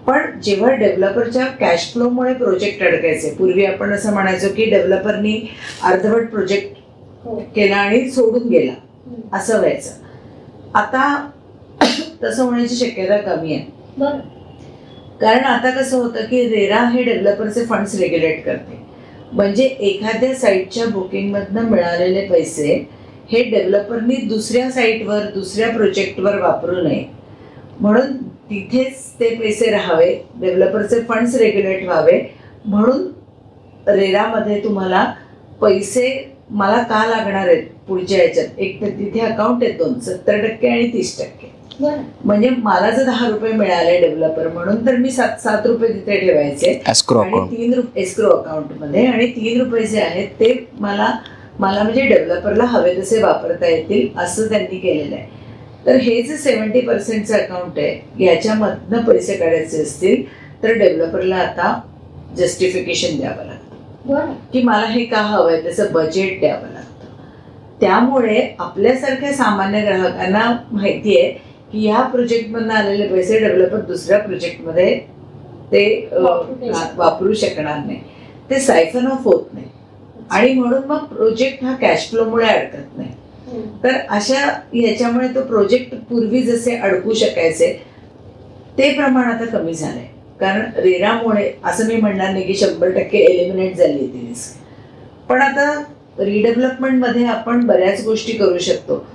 पण जेव्हा डेव्हलपरच्या कॅश फ्लोमुळे प्रोजेक्ट अडकायचे, पूर्वी आपण असं म्हणायचो की डेव्हलपरनी अर्धवट प्रोजेक्ट केला आणि सोडून गेला असं व्हायचं. आता तसं होण्याची शक्यता कमी आहे. कारण आता कसं होतं की रेरा हे डेव्हलपरचे फंड्स रेग्युलेट करते. म्हणजे एखाद्या साईटच्या बुकिंगमधनं मिळालेले पैसे हे डेव्हलपरनी दुसऱ्या साईटवर दुसऱ्या प्रोजेक्टवर वापरू नये म्हणून तिथेच ते पैसे राहावे, डेव्हलपरचे फंड्स रेग्युलेट व्हावे म्हणून रेरामध्ये तुम्हाला पैसे मला का लागणार आहेत पुढच्या ह्याच्यात, एक तर तिथे अकाउंट आहेत 70% आणि 30%. म्हणजे मला जर 10 रुपये मिळाले डेव्हलपर म्हणून तर मी 7 रुपये तिथे ठेवायचे आणि 3 रुपये एस्क्रो अकाउंटमध्ये आणि 3 रुपये जे आहेत ते मला म्हणजे डेव्हलपरला हवे तसे वापरता येतील असं त्यांनी केलेलं आहे. तर हे जे 70%चं अकाउंट आहे याच्यामधनं पैसे काढायचे असतील तर डेव्हलपरला आता जस्टिफिकेशन द्यावं लागतं की मला हे का हवंय, त्याचं बजेट द्यावं लागतं. त्यामुळे आपल्यासारख्या सामान्य ग्राहकांना माहिती आहे की ह्या प्रोजेक्टमधनं आलेले पैसे डेव्हलपर दुसऱ्या प्रोजेक्टमध्ये ते वापरू शकणार नाही, ते सायफन ऑफ होत नाही आणि म्हणून मग प्रोजेक्ट हा कॅश फ्लोमुळे अडकत नाही. तर अशा ह्याच्यामुळे तो प्रोजेक्ट पूर्वी जसे अडकू शकायचे ते प्रमाण आता कमी झालंय. कारण रेरामुळे असं मी म्हणणार नाही की 100% एलिमिनेट झाली ती रिस्क, पण आता रिडेव्हलपमेंटमध्ये आपण बऱ्याच गोष्टी करू शकतो.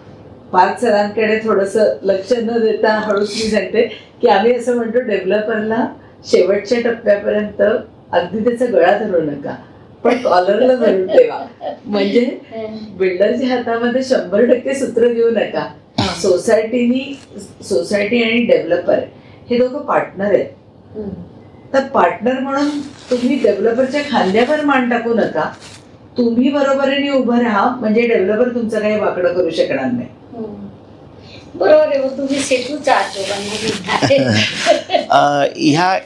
पार्थ सरांकडे थोडंसं लक्ष न देता हळूच मी सांगते की आम्ही असं म्हणतो डेव्हलपरला शेवटच्या टप्प्यापर्यंत अगदी त्याचा गळा धरू नका पण कॉलरला धरून ठेवा. म्हणजे बिल्डरच्या हातामध्ये 100% सूत्र देऊ नका. सोसायटी आणि डेव्हलपर हे दोघं पार्टनर आहेत. तर पार्टनर म्हणून तुम्ही डेव्हलपरच्या खांद्यावर मान टाकू नका, तुम्ही बरोबरीने उभं राहा म्हणजे डेव्हलपर तुमचं काही वाकडं करू शकणार नाही. बरोबर आहे. मग तुम्ही सेतूचा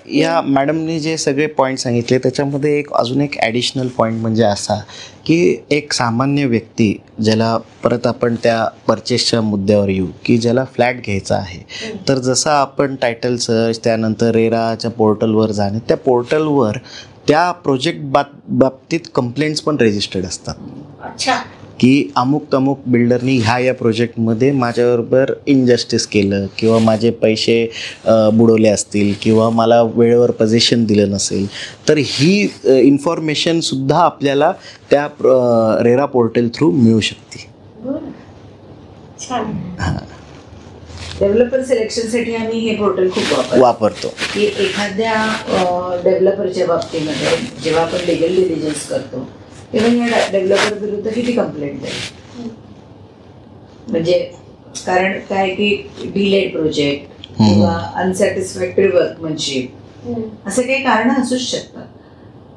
ह्या मॅडमनी जे सगळे पॉईंट सांगितले त्याच्यामध्ये अजून एक ॲडिशनल पॉईंट म्हणजे असा की एक सामान्य व्यक्ती ज्याला परत आपण त्या परचेसच्या मुद्द्यावर येऊ की ज्याला फ्लॅट घ्यायचा आहे तर जसं आपण टायटल सर्च त्यानंतर रेराच्या पोर्टलवर जाणे, त्या पोर्टलवर त्या प्रोजेक्ट बाबतीत कंप्लेंट्स पण रजिस्टर्ड असतात. अच्छा. की अमुक बिल्डरनी या प्रोजेक्टमध्ये माझ्याबरोबर इनजस्टिस केलं किंवा माझे पैसे बुडवले असतील किंवा मला वेळेवर पोझिशन दिलं नसेल तर ही इन्फॉर्मेशनसुद्धा आपल्याला त्या रेरा पोर्टल थ्रू मिळू शकते. डेव्हलपर सिलेक्शनसाठी आम्ही हे पोर्टल खूप वापरतो की एखाद्या डेव्हलपरच्या बाबतीमध्ये जेव्हा आपण लिगल डिलिजन्स करतो तेव्हा या डेव्हलपर विरुद्ध किती कंप्लेंट जाईल. म्हणजे कारण काय की डिलेड प्रोजेक्ट किंवा अनसॅटिस्फॅक्टरी वर्कमनशिप असे काही कारणं असूच शकतात.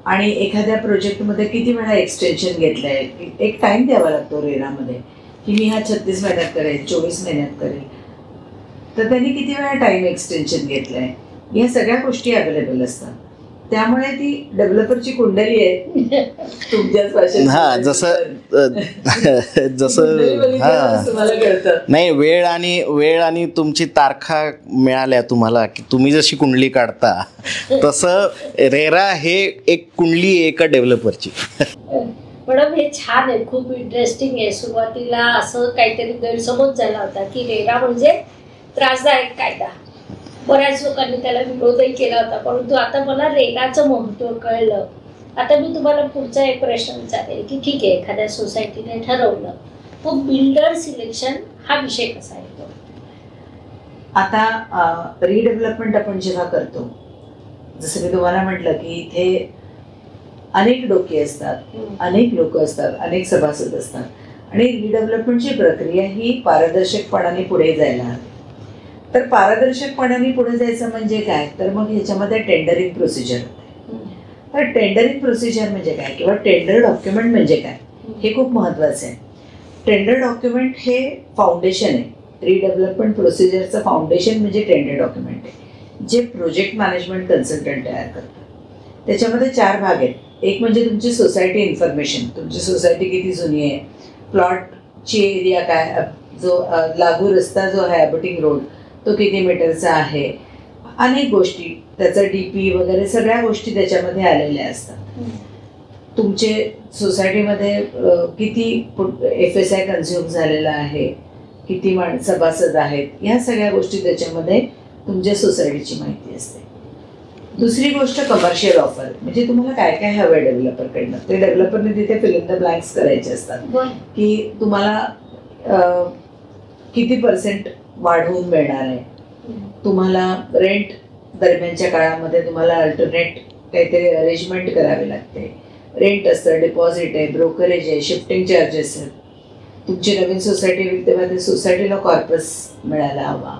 आणि एखाद्या प्रोजेक्टमध्ये किती वेळा एक्सटेन्शन घेतलंय, एक टाइम द्यावा लागतो रेरामध्ये की मी हा 36 महिन्यात करेल 24 महिन्यात करेल, तर त्यांनी किती वेळा टाइम एक्सटेन्शन घेतलंय या सगळ्या गोष्टी अवेलेबल असतात. त्यामुळे ती डेव्हलपरची कुंडली आहे तुमच्याच भाषेत. हा जसं कुंडली बघितल्यावरच हा तुम्हाला कळतं. नाही, वेळ आणि तुमची तारखा मिळाल्या तुम्हाला की तुम्ही जशी कुंडली काढता तसं रेरा हे एक कुंडली आहे एका डेव्हलपरची. मॅडम हे छान आहे, खूप इंटरेस्टिंग आहे. सुरुवातीला असं काहीतरी गैरसमज झाला होता की रेरा म्हणजे त्रासदायक कायदा, बऱ्याच लोकांनी त्याला विरोधही केला होता. परंतु आता मला रेराचं महत्त्व कळलं. आता मी तुम्हाला पुढचा एक प्रश्न विचारेल की ठीक आहे, एखाद्या सोसायटीने ठरवलं, पण बिल्डर सिलेक्शन हा विषय कसा येतो? आता रिडेव्हलपमेंट आपण जेव्हा करतो, जसं मी तुम्हाला म्हटलं की इथे अनेक डोके असतात, अनेक लोक असतात, अनेक सभासद असतात आणि रिडेव्हलपमेंटची प्रक्रिया ही पारदर्शकपणाने पुढे जायला हवी. तर पारदर्शकपणाने पुढे जायचं म्हणजे काय, तर मग ह्याच्यामध्ये टेंडरिंग प्रोसिजर होते. तर टेंडरिंग प्रोसिजर म्हणजे काय किंवा टेंडर डॉक्युमेंट म्हणजे काय हे खूप महत्त्वाचं आहे. टेंडर डॉक्युमेंट हे फाउंडेशन आहे. रिडेव्हलपमेंट प्रोसिजरचं फाउंडेशन म्हणजे टेंडर डॉक्युमेंट आहे, जे प्रोजेक्ट मॅनेजमेंट कन्सल्टंट तयार करतात. त्याच्यामध्ये 4 भाग आहेत. एक म्हणजे तुमची सोसायटी इन्फॉर्मेशन, तुमची सोसायटी किती जुनी आहे, प्लॉटची एरिया काय, जो लागू रस्ता जो आहे अबटिंग रोड तो किती मीटरचा आहे, अनेक गोष्टी, त्याचा DP वगैरे सगळ्या गोष्टी त्याच्यामध्ये आलेल्या असतात. तुमचे सोसायटीमध्ये किती FSI कन्झ्युम झालेला आहे, किती सभासद आहेत, ह्या सगळ्या गोष्टी त्याच्यामध्ये तुमच्या सोसायटीची माहिती असते. दुसरी गोष्ट कमर्शियल ऑफर, म्हणजे तुम्हाला काय काय हवं आहे डेव्हलपरकडनं, ते डेव्हलपरने तिथे फिल इन द ब्लँक्स करायचे असतात की तुम्हाला किती % वाढवून मिळणार आहे, तुम्हाला रेंट दरम्यानच्या काळामध्ये तुम्हाला अल्टरनेट काहीतरी अरेंजमेंट करावी लागते, रेंट असतं, डिपॉझिट आहे, ब्रोकरेज आहे, शिफ्टिंग चार्जेस आहेत. तुमची नवीन सोसायटी होईल तेव्हा त्या सोसायटीला कॉर्पस मिळायला हवा.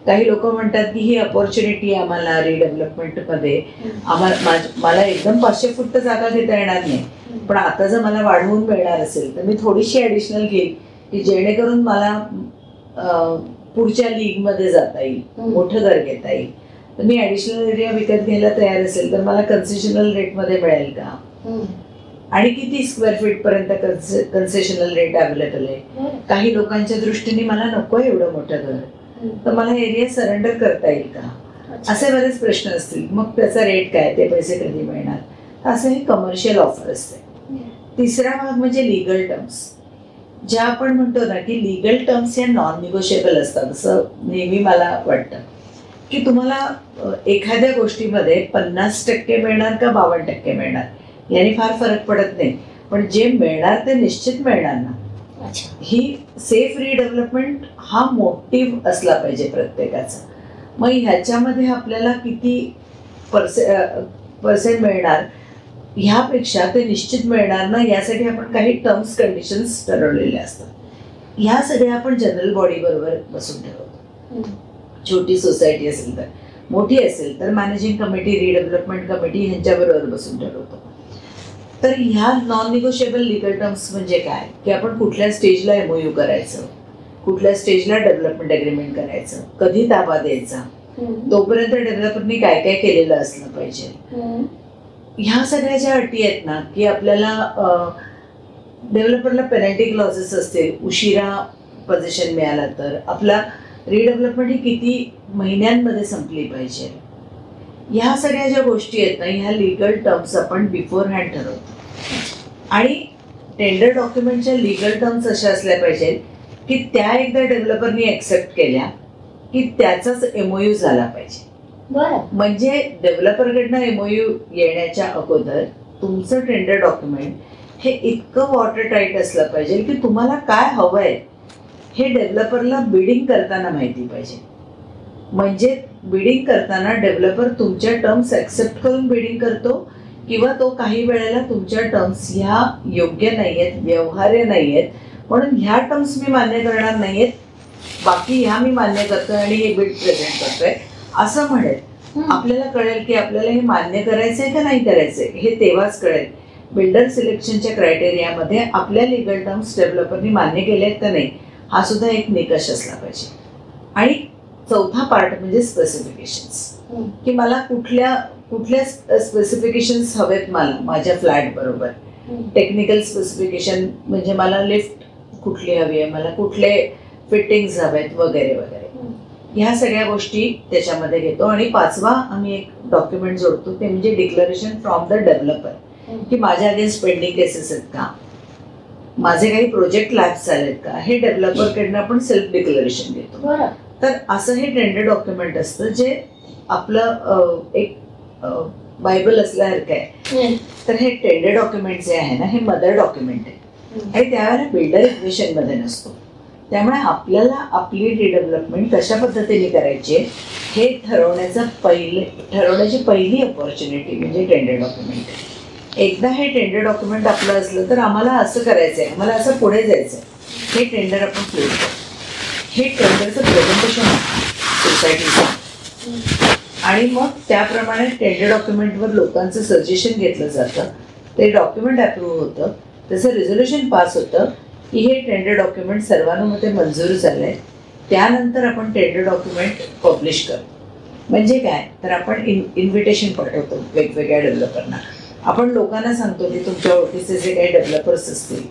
काही लोक म्हणतात की ही अपॉर्च्युनिटी आहे आम्हाला रिडेव्हलपमेंटमध्ये, मला एकदम 500 फूट तर जागा घेता येणार नाही, पण आता जर मला वाढवून मिळणार असेल तर मी थोडीशी ॲडिशनल घेईल की जेणेकरून मला पुढच्या लीगमध्ये जाता येईल, मोठं घर घेता येईल. तर मी ॲडिशनल एरिया विकत घ्यायला तयार असेल तर मला कन्सेशनल रेटमध्ये मिळेल का, आणि किती स्क्वेअर फीटपर्यंत कन्सेशनल रेट अवेलेबल आहे. काही लोकांच्या दृष्टीने मला नको आहे एवढं मोठं घर, तर मला एरिया सरेंडर करता येईल का, असे बरेच प्रश्न असतील. मग त्याचा रेट काय, ते पैसे कधी मिळणार, असं हे कमर्शियल ऑफर असते. तिसरा भाग म्हणजे लिगल टर्म्स, ज्या आपण म्हणतो ना की लिगल टर्म्स या नॉन निगोशिएबल असतात. असं नेहमी मला वाटतं की तुम्हाला एखाद्या गोष्टीमध्ये 50% मिळणार का 52% मिळणार याने फार फरक पडत नाही, पण जे मिळणार ते निश्चित मिळणार ना. ही सेफ रिडेव्हलपमेंट हा मोटिव्ह असला पाहिजे प्रत्येकाचा. मग ह्याच्यामध्ये आपल्याला किती पर्सेंट मिळणार ह्यापेक्षा ते निश्चित मिळणार ना, यासाठी आपण काही टर्म्स कंडिशन्स ठरवलेले असतात. ह्या सगळ्या आपण जनरल बॉडी बरोबर बसून ठरवतो. छोटी सोसायटी असेल तर, मोठी असेल तर मॅनेजिंग कमिटी, रिडेव्हलपमेंट कमिटी ह्यांच्याबरोबर बसून ठरवतो. तर ह्या नॉन निगोशिएबल लिगल टर्म्स म्हणजे काय की आपण कुठल्या स्टेजला MOU करायचं, कुठल्या स्टेजला डेव्हलपमेंट अग्रीमेंट करायचं, कधी ताबा द्यायचा, तोपर्यंत डेव्हलपरनी काय काय केलेलं असलं पाहिजे. ह्या सगळ्या ज्या अटी आहेत ना की आपल्याला डेव्हलपरला पेनल्टी क्लॉजेस असतील, उशिरा पोझिशन मिळाला तर आपला रिडेव्हलपमेंट ही किती महिन्यांमध्ये संपली पाहिजे, ह्या सगळ्या ज्या गोष्टी आहेत ना ह्या लिगल टर्म्स आपण बिफोर हँड ठरवतो. आणि टेंडर डॉक्युमेंटच्या लिगल टर्म्स अशा असल्या पाहिजेत की त्या एकदा डेव्हलपरनी ॲक्सेप्ट केल्या की त्याचाच MOU झाला पाहिजे. म्हणजे डेव्हलपरकडनं MOU येण्याच्या अगोदर तुमचं टेंडर डॉक्युमेंट हे इतकं वॉटर टाईट असलं पाहिजे की तुम्हाला काय हवं आहे हे डेव्हलपरला बिडिंग करताना माहिती पाहिजे. म्हणजे बिडिंग करताना डेव्हलपर तुमच्या टर्म्स ॲक्सेप्ट करून बिडिंग करतो किंवा तो काही वेळेला तुमच्या टर्म्स ह्या योग्य नाही आहेत, व्यवहार्य नाही आहेत, म्हणून ह्या टर्म्स मी मान्य करणार नाही आहेत, बाकी ह्या मी मान्य करतोय आणि हे बिड प्रेझेंट करतोय असं म्हणेल. आपल्याला कळेल की आपल्याला हे मान्य करायचं आहे का नाही करायचं आहे, हे तेव्हाच कळेल. बिल्डर सिलेक्शनच्या क्रायटेरियामध्ये आपल्या लिगल टर्म्स डेव्हलपरनी मान्य केले आहेत का नाही हा सुद्धा एक निकष असला पाहिजे. आणि चौथा पार्ट म्हणजे स्पेसिफिकेशन्स, की मला कुठल्या स्पेसिफिकेशन्स हवेत मला माझ्या फ्लॅट बरोबर. टेक्निकल स्पेसिफिकेशन म्हणजे मला लिफ्ट कुठली हवी आहे, मला कुठले फिटिंग्स हवेत वगैरे वगैरे, ह्या सगळ्या गोष्टी त्याच्यामध्ये घेतो. आणि पाचवा आम्ही एक डॉक्युमेंट जोडतो ते म्हणजे डिक्लरेशन फ्रॉम द डेव्हलपर, की माझ्या अगेन्स्ट पेंडिंग केसेस आहेत का, माझे काही प्रोजेक्ट लॅप्स झालेत का, हे डेव्हलपरकडनं आपण सेल्फ डिक्लरेशन घेतो. तर असं हे टेंडर डॉक्युमेंट असतं जे आपलं एक बायबल असल्यासारखं आहे. तर हे टेंडर डॉक्युमेंट जे आहे ना हे मदर डॉक्युमेंट आहे आणि त्यावेळेला बिल्डर इक्वेशनमध्ये नसतो. त्यामुळे आपल्याला आपली रिडेव्हलपमेंट कशा पद्धतीने करायची आहे हे ठरवण्याची पहिली अपॉर्च्युनिटी म्हणजे टेंडर डॉक्युमेंट आहे. एकदा हे टेंडर डॉक्युमेंट आपलं असलं तर आम्हाला असं करायचं आहे, आम्हाला असं पुढे जायचं आहे, हे टेंडर आपण क्लोज करतो. हे टेंडरचं प्रेझेंटेशन आहे सोसायटीचं आणि मग त्याप्रमाणे टेंडर डॉक्युमेंटवर लोकांचं सजेशन घेतलं जातं, ते डॉक्युमेंट अप्रूव्ह होतं, त्याचं रिझोल्युशन पास होतं की हे टेंडर डॉक्युमेंट सर्वानुमते मंजूर झालं आहे. त्यानंतर आपण टेंडर डॉक्युमेंट पब्लिश करतो. म्हणजे काय तर आपण इन्व्हिटेशन पाठवतो वेगवेगळ्या डेव्हलपरना. आपण लोकांना सांगतो की तुमच्या ओळखीचे जे काही डेव्हलपर्स असतील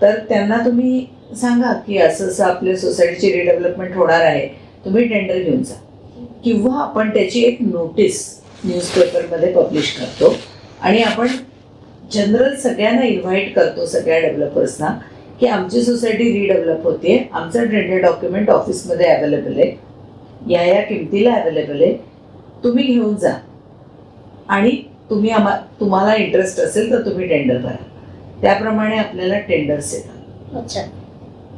तर त्यांना तुम्ही सांगा की असं असं आपल्या सोसायटीची रिडेव्हलपमेंट होणार आहे, तुम्ही टेंडर घेऊन जा. किंवा आपण त्याची एक नोटीस न्यूजपेपरमध्ये पब्लिश करतो आणि आपण जनरल सगळ्यांना इन्व्हाइट करतो, सगळ्या डेव्हलपर्सना, की आमची सोसायटी रिडेव्हलप होते, आमचं टेंडर डॉक्युमेंट ऑफिसमध्ये अवेलेबल आहे, या किमतीला अवेलेबल आहे, तुम्ही घेऊन जा आणि तुम्हाला इंटरेस्ट असेल तर तुम्ही टेंडर भरा. त्याप्रमाणे आपल्याला टेंडर्स येतात.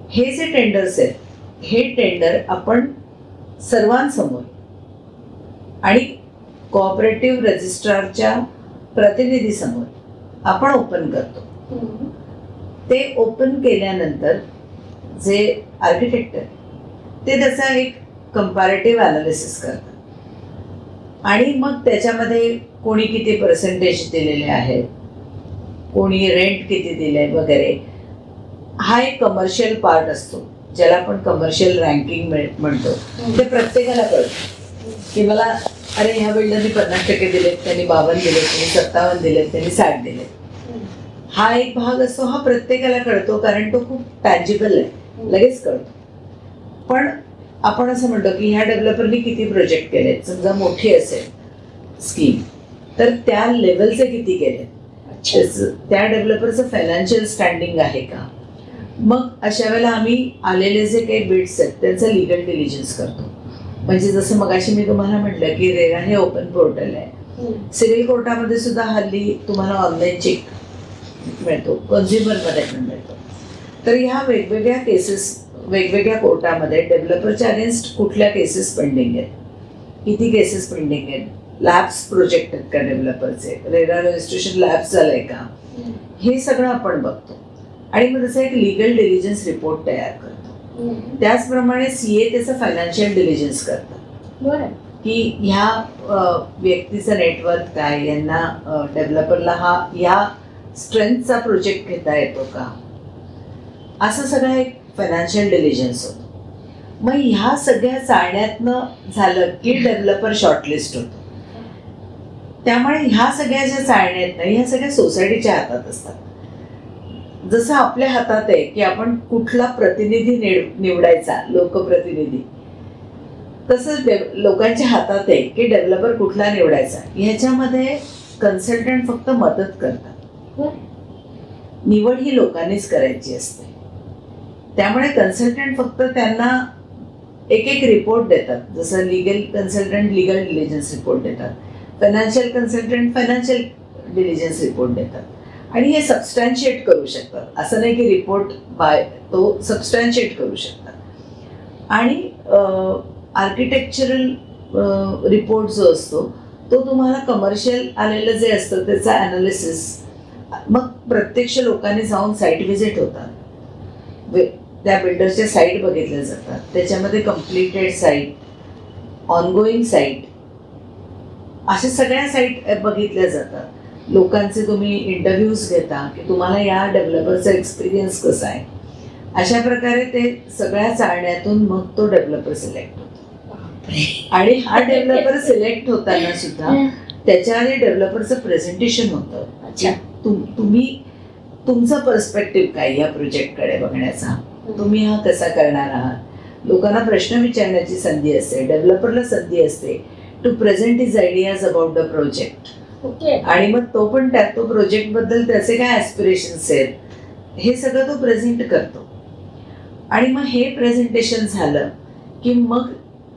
हे जे टेंडर्स आहेत हे टेंडर आपण सर्वांसमोर आणि कोऑपरेटिव्ह रजिस्ट्रारच्या प्रतिनिधीसमोर आपण ओपन करतो. ते ओपन केल्यानंतर जे आर्किटेक्ट आहे ते त्याचा एक कंपॅरेटिव्ह ॲनालिसिस करतात आणि मग त्याच्यामध्ये कोणी किती पर्सेंटेज दिलेले आहेत, कोणी रेंट किती दिले वगैरे, हा एक कमर्शियल पार्ट असतो ज्याला आपण कमर्शियल रँकिंग म्हणतो. ते प्रत्येकाला कळतं की मला अरे ह्या बिल्डरनी 50% दिलेत, त्यांनी 52 दिलेत, त्यांनी 57 दिलेत, त्यांनी 60 दिलेत. हा एक भाग असतो, हा प्रत्येकाला कळतो कारण तो खूप टँजिबल आहे, लगेच कळतो. पण आपण असं म्हणतो की ह्या डेव्हलपरनी किती प्रोजेक्ट केलेत, समजा मोठी असेल स्कीम तर त्या लेवलचे किती केलेत, त्या डेव्हलपरचं फायनान्शियल स्टँडिंग आहे का. मग अशा वेळेला आम्ही आलेले जे काही बिड्स आहेत त्यांचं लिगल डिलिजन्स करतो. म्हणजे जसं मगाशी मी तुम्हाला म्हटलं की रेरा हे ओपन पोर्टल आहे, सिव्हिल कोर्टामध्ये सुद्धा हल्ली तुम्हाला ऑनलाईन चेक मिळतो, कन्झ्युमरमध्ये पण मिळतो. तर ह्या वेगवेगळ्या केसेस वेगवेगळ्या कोर्टामध्ये डेव्हलपरच्या अगेन्स्ट कुठल्या केसेस पेंडिंग आहेत, किती केसेस पेंडिंग आहेत, लॅब्स प्रोजेक्ट आहेत का डेव्हलपरचे, रेरा रजिस्ट्रेशन लॅब्स झालंय का, हे सगळं आपण बघतो आणि मग त्याचा एक लिगल डिलिजन्स रिपोर्ट तयार करतो. त्याचप्रमाणे सीए त्याचं फायनान्शियल डिलिजन्स करतात की ह्या व्यक्तीचं नेटवर्क काय, यांना डेव्हलपरला ह्या स्ट्रेंथचा प्रोजेक्ट घेता येतो का, असं सगळं एक फायनान्शियल डिलिजन्स होतो. मग ह्या सगळ्या चाळण्यातनं झालं की डेव्हलपर शॉर्टलिस्ट होतो. त्यामुळे ह्या सगळ्या ज्या चाळण्या आहेत ना ह्या सगळ्या सोसायटीच्या हातात असतात. जसं आपल्या हातात आहे की आपण कुठला प्रतिनिधी निवडायचा, लोकप्रतिनिधी, तसंच लोकांच्या हातात आहे की डेव्हलपर कुठला निवडायचा. ह्याच्यामध्ये कन्सल्टंट फक्त मदत करतात, निवड ही लोकांनीच करायची असते. त्यामुळे कन्सल्टंट फक्त त्यांना एक एक रिपोर्ट देतात. जसं legal consultant legal diligence report देतात, financial consultant financial diligence report देतात आणि हे सबस्टॅन्शिएट करू शकतात. असं नाही की रिपोर्ट तो सबस्टॅन्शिएट करू शकतात. आणि आर्किटेक्चरल रिपोर्ट जो असतो तो तुम्हाला कमर्शियल आलेलं जे असतं त्याचा ॲनालिसिस, मग प्रत्यक्ष लोकांनी जाऊन साईट व्हिजिट होतात, त्या बिल्डरच्या साईट बघितल्या जातात, त्याच्यामध्ये कम्प्लिटेड साईट, ऑनगोईंग साईट, अशा सगळ्या साईट बघितल्या जातात. लोकांचे तुम्ही इंटरव्ह्यूज घेता की तुम्हाला या डेव्हलपरचा एक्सपिरियन्स कसा आहे. अशा प्रकारे ते सगळ्या चाळण्यातून मग तो डेव्हलपर सिलेक्ट होतो. आणि हा डेव्हलपर सिलेक्ट होताना सुद्धा त्याच्या आधी डेव्हलपरचं प्रेझेंटेशन होतं. अच्छा. तुम्ही तुमचा पर्स्पेक्टिव्ह काय या प्रोजेक्टकडे बघण्याचा, तुम्ही हा कसा करणार आहात, लोकांना प्रश्न विचारण्याची संधी असते, डेव्हलपरला संधी असते to present his ideas about the project. आणि मग तो पण तो प्रोजेक्ट बद्दल त्याचे काय ऍस्पिरेशन्स आहेत हे सगळं तो प्रेझेंट करतो. आणि मग हे प्रेझेंटेशन झालं की मग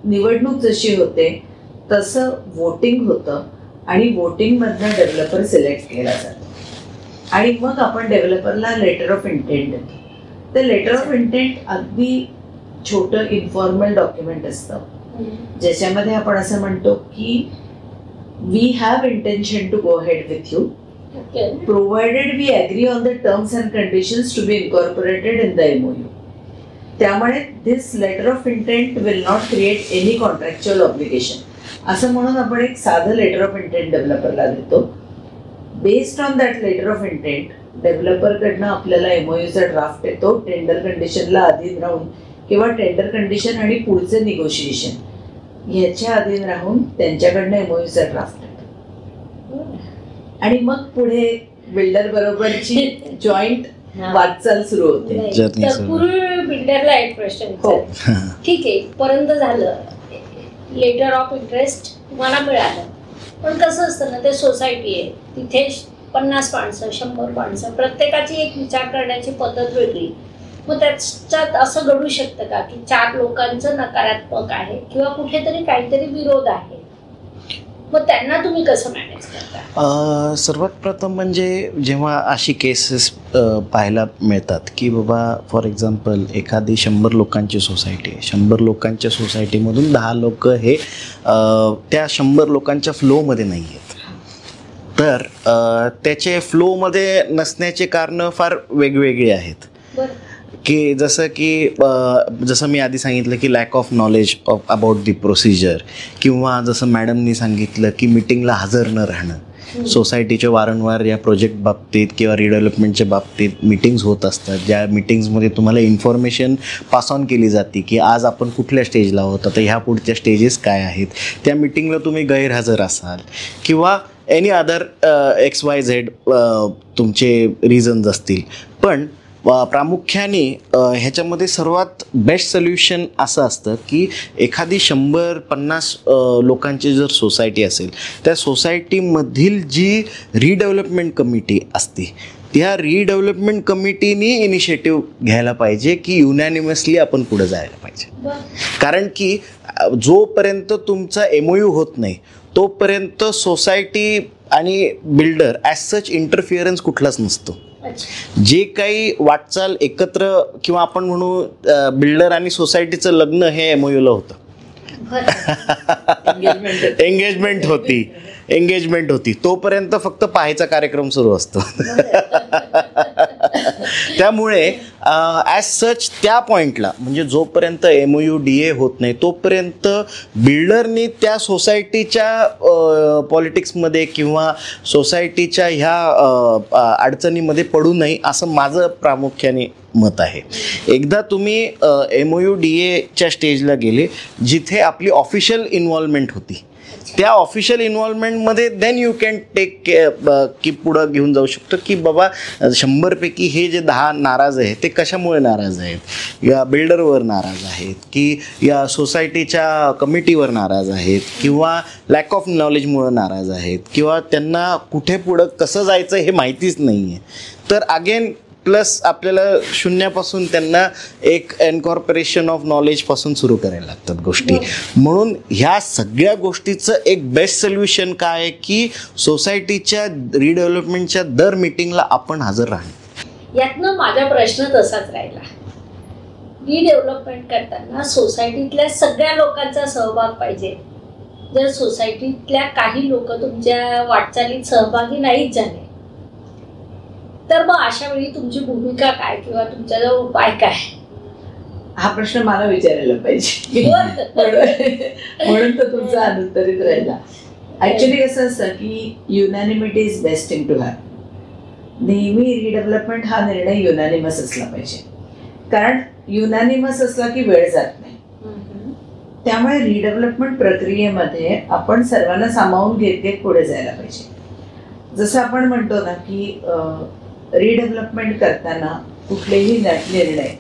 निवडणूक जशी होते तसं वोटिंग होतं आणि वोटिंगमधनं डेव्हलपर सिलेक्ट केला जातो. आणि मग आपण डेव्हलपरला लेटर ऑफ इंटेंट देतो. ते लेटर ऑफ इंटेंट अगदी छोटं इन्फॉर्मल डॉक्युमेंट असतं ज्याच्यामध्ये आपण असं म्हणतो की we have intention to go head with you provided we agree on the terms and conditions to be incorporated in the MOU. त्यामुळे this letter of intent will not create any contractual obligation असं म्हणून आपण एक साधं letter of intent डेव्हलपरला देतो. Based on that letter of intent डेव्हलपरकडनं आपल्याला MOUचा ड्राफ्ट येतो. टेंडर कंडिशनला अधीन राहून किंवा टेंडर कंडिशन आणि पुढचे निगोशिएशन ह्याच्या अधीन राहून त्यांच्याकडनं MOUचा ड्राफ्ट येतो. आणि मग पुढे बिल्डर बरोबरची जॉईंट वाटचाल सुरू होते. पूर्वी बिल्डरला एक प्रश्न विचार. ठीक आहे, पर्यंत झालं, लेटर ऑफ इंटरेस्ट तुम्हाला मिळालं, पण कसं असतं ना, ते सोसायटी आहे, तिथे 50 माणसं 100 माणसं, प्रत्येकाची एक विचार करण्याची पद्धत वेगळी. मग त्याच्यात असं घडू शकतं का की 4 लोकांचं नकारात्मक आहे किंवा कुठेतरी काहीतरी विरोध आहे, मग त्यांना तुम्ही कसं मॅनेज करता? सर्वात प्रथम म्हणजे जेव्हा अशी केसेस पाहायला मिळतात की बाबा फॉर एक्झाम्पल एखादी 100 लोकांची सोसायटी आहे, 100 लोकांच्या सोसायटीमधून 10 लोक हे त्या 100 लोकांच्या फ्लोमध्ये नाही आहेत. तर त्याचे फ्लोमध्ये नसण्याचे कारणं फार वेगवेगळी आहेत. की जसं मी आधी सांगितलं की lack of knowledge about the procedure, किंवा जसं मॅडमनी सांगितलं की मीटिंगला हजर न राहणं. सोसायटीच्या वारंवार या प्रोजेक्ट बाबतीत किंवा रिडेव्हलपमेंटच्या बाबतीत मीटिंग्स होत असतात, ज्या मीटिंग्समध्ये तुम्हाला इन्फॉर्मेशन पास ऑन केली जाते की आज आपण कुठल्या स्टेजला आहोत, आता ह्या पुढच्या स्टेजेस काय आहेत. त्या मीटिंगला तुम्ही गैरहजर असाल किंवा एनी अदर XYZ तुमचे रिझन्स असतील. पण प्रामुख्याने ह्याच्यामध्ये सर्वात बेस्ट सोल्युशन असं असतं की एखादी 100-50 लोकांची जर सोसायटी असेल, त्या सोसायटीमधील जी रिडेव्हलपमेंट कमिटी असते त्या रिडेव्हलपमेंट कमिटीने इनिशिएटिव्ह घ्यायला पाहिजे की युनॅनिमसली आपण पुढे जायला पाहिजे. कारण की जोपर्यंत तुमचा MOU होत नाही तोपर्यंत सोसायटी आणि बिल्डर ॲज सच इंटरफिअरन्स कुठलाच नसतो. जे काही वाटचाल एकत्र किंवा आपण म्हणू बिल्डर आणि सोसायटीचं लग्न हे MOUला होतं. एंगेजमेंट होती तोपर्यंत फक्त पाहायचा कार्यक्रम सुरू असतो. त्यामुळे ॲज सच त्या पॉईंटला म्हणजे जोपर्यंत MOU DA होत नाही तोपर्यंत बिल्डरनी त्या सोसायटीच्या पॉलिटिक्समध्ये किंवा सोसायटीच्या ह्या अडचणीमध्ये पडू नये असं माझं प्रामुख्याने मत आहे. एकदा तुम्ही MOU DAच्या स्टेजला गेले जिथे आपली ऑफिशियल इन्व्हॉल्वमेंट होती, त्या ऑफिशियल इन्व्हॉल्वमेंटमध्ये देन यू कॅन टेक की पुढं घेऊन जाऊ शकतो की बाबा 100पैकी हे जे 10 नाराज आहेत ते कशामुळे नाराज आहेत, या बिल्डरवर नाराज आहेत की या सोसायटीच्या कमिटीवर नाराज आहेत किंवा लॅक ऑफ नॉलेजमुळं नाराज आहेत किंवा त्यांना कुठे पुढं कसं जायचं हे माहितीच नाही आहे. तर अगेन प्लस आपल्याला शून्यापासून त्यांना एक एन्कॉर्पोरेशन ऑफ नॉलेजपासून सुरू करायला लागतात गोष्टी. म्हणून ह्या सगळ्या गोष्टीचं एक बेस्ट सोल्युशन काय आहे की सोसायटीच्या रिडेव्हलपमेंटच्या दर मीटिंगला आपण हजर राहणं. यातनं माझा प्रश्न तसाच राहिला, रिडेव्हलपमेंट करताना सोसायटीतल्या सगळ्या लोकांचा सहभाग पाहिजे. जर सोसायटीतल्या काही लोक तुमच्या वाटचालीत सहभागी नाहीच झाले तर मग अशा वेळी तुमची भूमिका काय किंवा तुमच्याजवळ उपाय काय? हा प्रश्न मला विचारायला पाहिजे म्हणून तर तुमचा अनुत्तरित राहिला. ऍक्च्युली कसं असतं की unanimity is best thing to have. नेहमी रिडेव्हलपमेंट हा निर्णय युनॅनिमस असला पाहिजे, कारण युनॅनिमस असला की वेळ जात नाही. त्यामुळे रिडेव्हलपमेंट प्रक्रियेमध्ये आपण सर्वांना सामावून घेत घेत पुढे जायला पाहिजे. जसं आपण म्हणतो ना की रिडेव्हलपमेंट करताना कुठलेही निर्णय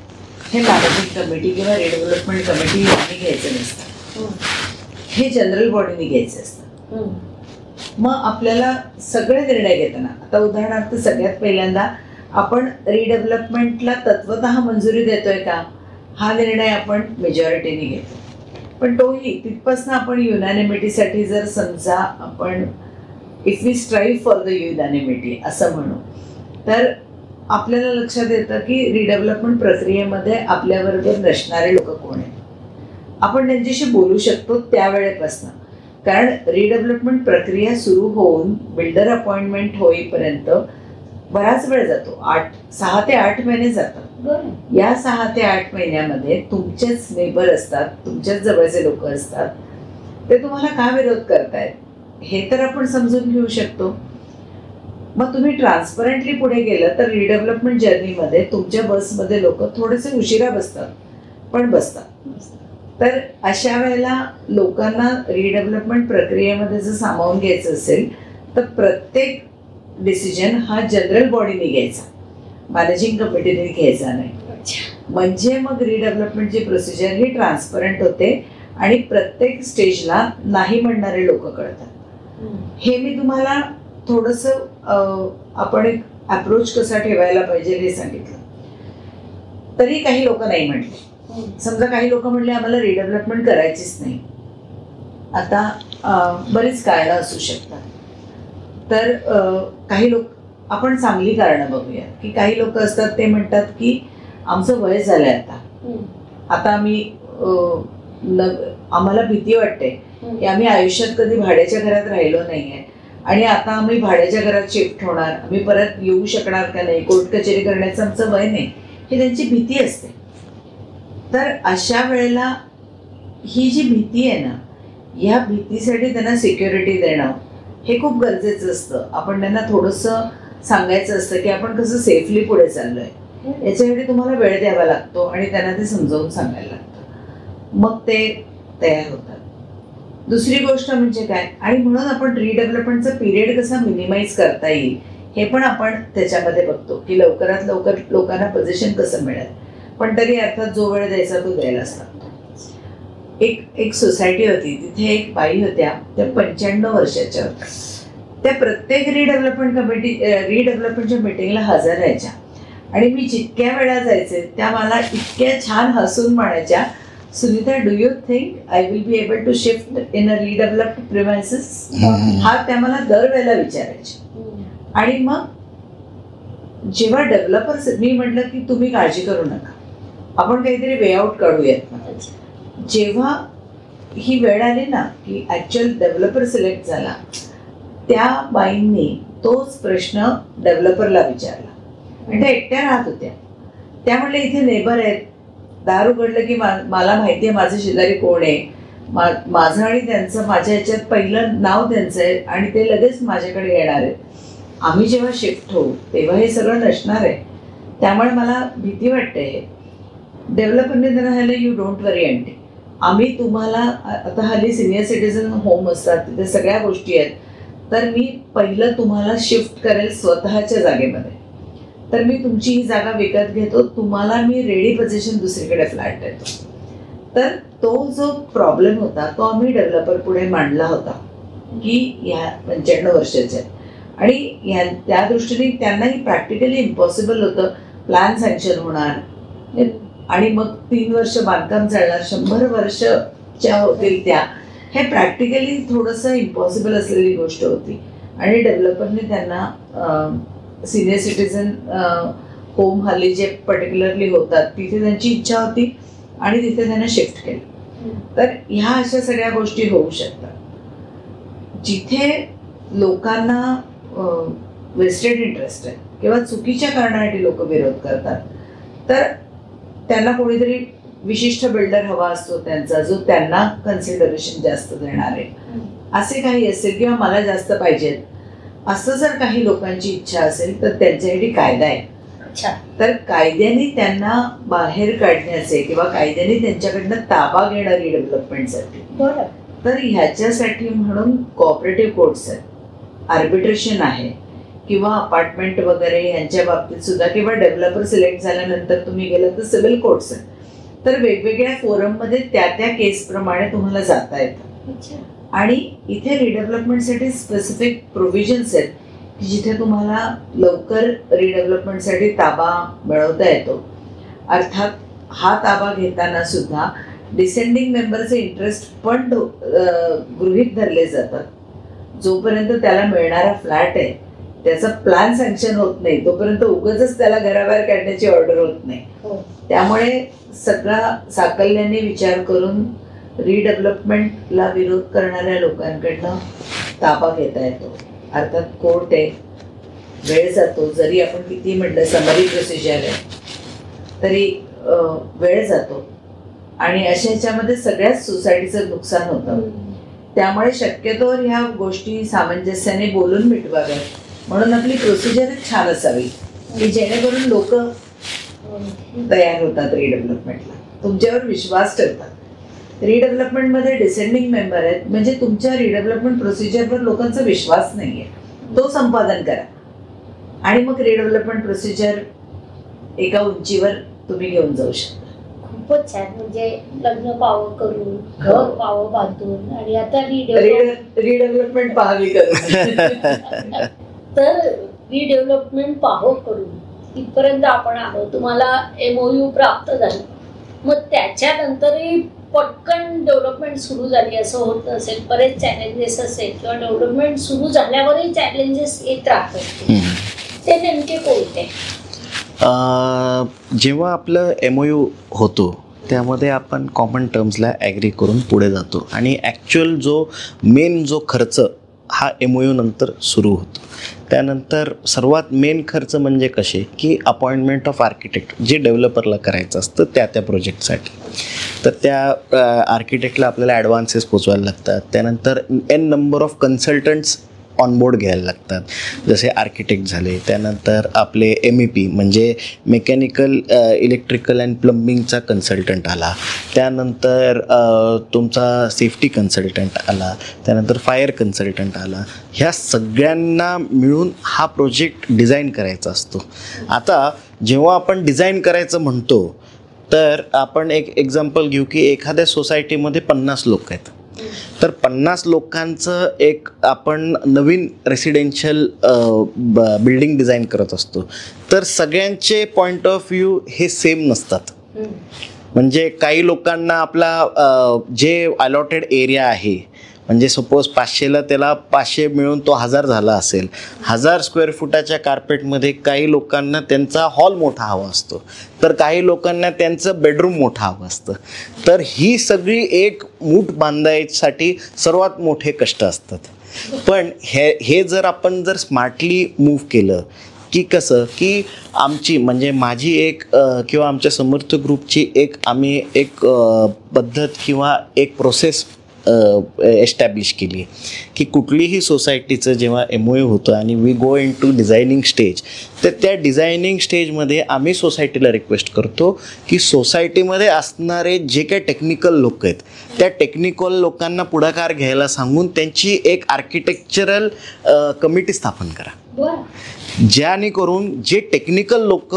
हे मॅनेजिंग कमिटी किंवा रिडेव्हलपमेंट कमिटी यांनी घ्यायचं नसतं, हे जनरल बॉडीने घ्यायचं असतं. मग आपल्याला सगळे निर्णय घेताना, आता उदाहरणार्थ सगळ्यात पहिल्यांदा आपण रिडेव्हलपमेंटला तत्वतः मंजुरी देतोय का, हा निर्णय आपण मेजॉरिटीने घेतो. पण तोही तिथपासून आपण युनॅनिमिटीसाठी जर समजा आपण if we strive for the unanimity असं म्हणू, तर आपल्याला लक्षात येतं की रिडेव्हलपमेंट प्रक्रियेमध्ये आपल्याबरोबर नसणारे लोक कोण आहेत, आपण त्यांच्याशी बोलू शकतो त्यावेळेपासून. कारण रिडेव्हलपमेंट प्रक्रिया सुरू होऊन बिल्डर अपॉइंटमेंट होईपर्यंत बराच वेळ जातो, 6 ते 8 महिने जातात. या 6 ते 8 महिन्यामध्ये तुमचेच नेबर असतात, तुमच्याच जवळचे लोक असतात, ते तुम्हाला का विरोध करतायत हे तर आपण समजून घेऊ शकतो. मग तुम्ही ट्रान्सपरंटली पुढे गेलं तर रिडेव्हलपमेंट जर्नीमध्ये तुमच्या बसमध्ये लोक थोडेसे उशिरा बसतात, पण बसतात. तर अशा वेळेला लोकांना रिडेव्हलपमेंट प्रक्रियेमध्ये जर सामावून घ्यायचं असेल तर प्रत्येक डिसिजन हा जनरल बॉडीने घ्यायचा, मॅनेजिंग कमिटीने घ्यायचा नाही. म्हणजे मग रिडेव्हलपमेंटची प्रोसिजर ही ट्रान्सपरंट होते आणि प्रत्येक स्टेजला नाही म्हणणारे लोक कळतात. हे मी तुम्हाला थोडंसं आपण एक अप्रोच कसा ठेवायला पाहिजे हे सांगितलं. तरी काही लोक नाही म्हटले. समजा काही लोक म्हणले आम्हाला रिडेव्हलपमेंट करायचीच नाही. आता बरीच कारणं असू शकतात. तर काही लोक, आपण चांगली कारणं बघूया की काही लोक असतात ते म्हणतात की आमचं वय झालंय आता आम्ही आम्हाला भीती वाटते की आम्ही आयुष्यात कधी भाड्याच्या घरात राहिलो नाहीये आणि आता आम्ही भाड्याच्या घरात शिफ्ट होणार, आम्ही परत येऊ शकणार का नाही, कोर्ट कचेरी करण्याचं आमचं वय नाही, ही त्यांची भीती असते. तर अशा वेळेला ही जी भीती आहे ना, ह्या भीतीसाठी त्यांना सिक्युरिटी देणं हे खूप गरजेचं असतं. आपण त्यांना थोडंसं सांगायचं असतं की आपण कसं सेफली पुढे चाललोय, याच्यासाठी तुम्हाला वेळ द्यावा लागतो आणि त्यांना ते समजावून सांगायला लागतं, मग ते तयार होतात. दुसरी गोष्ट म्हणजे काय, आणि म्हणून आपण रिडेव्हलपमेंटचा पिरियड कसा मिनिमाइज करता येईल हे पण आपण त्याच्यामध्ये बघतो की लवकरात लवकर लोकांना पोझिशन कसं मिळेल, पण तरी अर्थात जो वेळ द्यायचा तो द्यायलाच लागतो. एक सोसायटी होती, तिथे एक बाई होत्या, त्या 95 वर्षाच्या होत्या. त्या प्रत्येक रिडेव्हलपमेंटच्या मीटिंगला हजर राहायच्या आणि मी जितक्या वेळा जायचे त्या मला इतक्या छान हसून म्हणायच्या, Sunita, do you think I will be able to shift in a redeveloped premises? हा त्या मला दरवेळेला विचारायचे. आणि मग जेव्हा डेव्हलपर्स, मी म्हटलं की तुम्ही काळजी करू नका, आपण काहीतरी वे आउट काढूयात ना. जेव्हा ही वेळ आली ना की ॲक्च्युअल डेव्हलपर सिलेक्ट झाला, त्या बाईंनी तोच प्रश्न डेव्हलपरला विचारला आणि त्या एकट्या राहत होत्या. त्या म्हटलं इथे नेबर आहेत, दार उघडलं की मला माहिती आहे माझे शेजारी कोण आहे, माझं आणि त्यांचं माझ्या ह्याच्यात पहिलं नाव त्यांचं आहे आणि ते लगेच माझ्याकडे येणार आहेत. आम्ही जेव्हा शिफ्ट होऊ तेव्हा हे सगळं नसणार आहे, त्यामुळे मला भीती वाटते. डेव्हलपरने त्यांना झालं, यू डोंट वरी आंटी, आम्ही तुम्हाला, आता हल्ली सिनियर सिटीजन होम असतात तिथे सगळ्या गोष्टी आहेत, तर मी पहिलं तुम्हाला शिफ्ट करेल स्वतःच्या जागेमध्ये, तर मी तुमची ही जागा विकत घेतो, तुम्हाला मी रेडी पोझिशन दुसरीकडे फ्लॅट देतो. तर तो जो प्रॉब्लेम होता तो आम्ही डेव्हलपर पुढे मांडला होता की ह्या 95 वर्षाच्या आणि त्या दृष्टीने त्यांनाही प्रॅक्टिकली इम्पॉसिबल होतं. प्लॅन सँक्शन होणार आणि मग 3 वर्ष बांधकाम चालणार, 100 वर्षच्या होतील त्या, हे प्रॅक्टिकली थोडंसं इम्पॉसिबल असलेली गोष्ट होती. आणि डेव्हलपरने त्यांना सिनियर सिटीजन होम हल्ली जे पर्टिक्युलरली होतात तिथे त्यांची इच्छा होती आणि तिथे त्यांना शिफ्ट केलं. तर ह्या अशा सगळ्या गोष्टी होऊ शकतात जिथे लोकांना वेस्टेड इंटरेस्ट आहे किंवा चुकीच्या कारणासाठी लोक विरोध करतात. तर त्यांना कोणीतरी विशिष्ट बिल्डर हवा असतो त्यांचा, जो त्यांना कन्सिडरेशन जास्त देणार आहे, असे काही असेल, किंवा मला जास्त पाहिजेत असं जर काही लोकांची इच्छा असेल तर त्यांच्यासाठी कायदा आहे अच्छा. तर कायद्याने त्यांना बाहेर काढण्याचे किंवा कायद्याने त्यांच्याकडनं ताबा घेणं रिडेव्हलपमेंटसाठी, बरं. तर ह्याच्यासाठी म्हणून कोऑपरेटिव्ह कोर्ट्स आहेत, आर्बिट्रेशन आहे, किंवा अपार्टमेंट वगैरे यांच्या बाबतीत सुद्धा, किंवा डेव्हलपर सिलेक्ट झाल्यानंतर तुम्ही गेलं तर सिव्हिल कोर्ट्स आहेत. तर वेगवेगळ्या फोरममध्ये त्या त्या केसप्रमाणे तुम्हाला जाता येतं. अच्छा. आणि इथे रिडेव्हलपमेंटसाठी स्पेसिफिक प्रोव्हिजन्स आहेत की जिथे तुम्हाला लवकर रिडेव्हलपमेंटसाठी ताबा मिळवता येतो. अर्थात हा ताबा घेताना सुद्धा डिसेंडिंग मेंबरचे इंटरेस्ट पण गृहीत धरले जातात. जोपर्यंत त्याला मिळणारा फ्लॅट आहे त्याचा प्लॅन सँक्शन होत नाही तोपर्यंत उगाचच त्याला घराबाहेर काढण्याची ऑर्डर होत नाही. त्यामुळे सगळा साकल्याने विचार करून रिडेव्हलपमेंटला विरोध करणाऱ्या लोकांकडनं ताबा घेता येतो. अर्थात कोर्ट आहे, वेळ जातो, जरी आपण किती म्हटलं समरी प्रोसिजर आहे तरी वेळ जातो आणि अशा ह्याच्यामध्ये सगळ्याच सोसायटीचं नुकसान होतं. त्यामुळे शक्यतोवर ह्या गोष्टी सामंजस्याने बोलून मिटवाव्यात. म्हणून आपली प्रोसिजरच छान असावी की जेणेकरून लोक तयार होतात रिडेव्हलपमेंटला, तुमच्यावर विश्वास ठेवतात. रिडेव्हलपमेंटमध्ये डिसेंडिंग मेंबर आहेत म्हणजे तुमच्या रिडेव्हलपमेंट प्रोसिजरवर लोकांचा विश्वास नाही आहे, तो संपादन करा आणि मग रिडेव्हलपमेंट प्रोसिजर एका उंचीवर तुम्ही घेऊन जाऊ शकता. खूपच छान. म्हणजे लग्न पावं करून, घर पावं बांधून आणि आता रिडेव्हलपमेंट पाहावी करून तर रिडेव्हलपमेंट पाहो करून इथपर्यंत आपण आलो. तुम्हाला MOU प्राप्त झालं, मग त्याच्यानंतरही पटकन डेव्हलपमेंट सुरू झाली असं होत नसेल. बरेच चॅलेंजेस असेल किंवा डेव्हलपमेंट सुरू झाल्यावरही चॅलेंजेस येत राहतात, ते नेमके कोणते? जेव्हा आपलं MOU होतो त्यामध्ये आपण कॉमन टर्म्सला ॲग्री करून पुढे जातो आणि ॲक्च्युअल जो खर्च हा MOU नंतर सुरू होतो. त्यानंतर सर्वात मेन खर्च म्हणजे कसे की अपॉइंटमेंट ऑफ आर्किटेक्ट जे डेव्हलपरला करायचं असतं त्या प्रोजेक्टसाठी. तर त्या आर्किटेक्टला आपल्याला ॲडव्हान्सेस पोचवायला लागतात. त्यानंतर N number of consultants onboard घ्यायला लागतात, जसे आर्किटेक्ट झाले, त्यानंतर आपले MEP म्हणजे मेकॅनिकल इलेक्ट्रिकल अँड प्लंबिंगचा कन्सल्टंट आला, त्यानंतर तुमचा सेफ्टी कन्सल्टंट आला, त्यानंतर फायर कन्सल्टंट आला. ह्या सगळ्यांना मिळून हा प्रोजेक्ट डिझाईन करायचा असतो. आता जेव्हा आपण डिझाईन करायचं म्हणतो तर आपण एक एक्झाम्पल घेऊ की एखाद्या सोसायटीमध्ये 50 लोक आहेत, तर 50 लोकांचं एक आपण नवीन रेसिडेन्शियल बिल्डिंग डिझाईन करत असतो. तर सगळ्यांचे पॉईंट ऑफ व्ह्यू हे सेम नसतात. म्हणजे काही लोकांना आपला जे अलॉटेड एरिया आहे, म्हणजे सपोज 500ला त्याला 500 मिळून तो 1000 झाला असेल, 1000 स्क्वेअर फुटाच्या कार्पेटमध्ये काही लोकांना त्यांचा हॉल मोठा हवा असतो, तर काही लोकांना त्यांचं बेडरूम मोठं हवं असतं. तर ही सगळी एक मूठ बांधायसाठी सर्वात मोठे कष्ट असतात. पण हे जर आपण स्मार्टली मूव्ह केलं की कसं की आमची म्हणजे माझी एक किंवा आमच्या समर्थ ग्रुपची आम्ही एक पद्धत किंवा एक प्रोसेस एस्टॅब्लिश केली की कुठलीही सोसायटीचं जेव्हा MOU होतं आणि we go into designing stage, तर त्या डिझायनिंग स्टेजमध्ये आम्ही सोसायटीला रिक्वेस्ट करतो की सोसायटीमध्ये असणारे जे काही टेक्निकल लोक आहेत त्या टेक्निकल लोकांना पुढाकार घ्यायला सांगून त्यांची एक आर्किटेक्चरल कमिटी स्थापन करा, जेणेकरून जे टेक्निकल लोक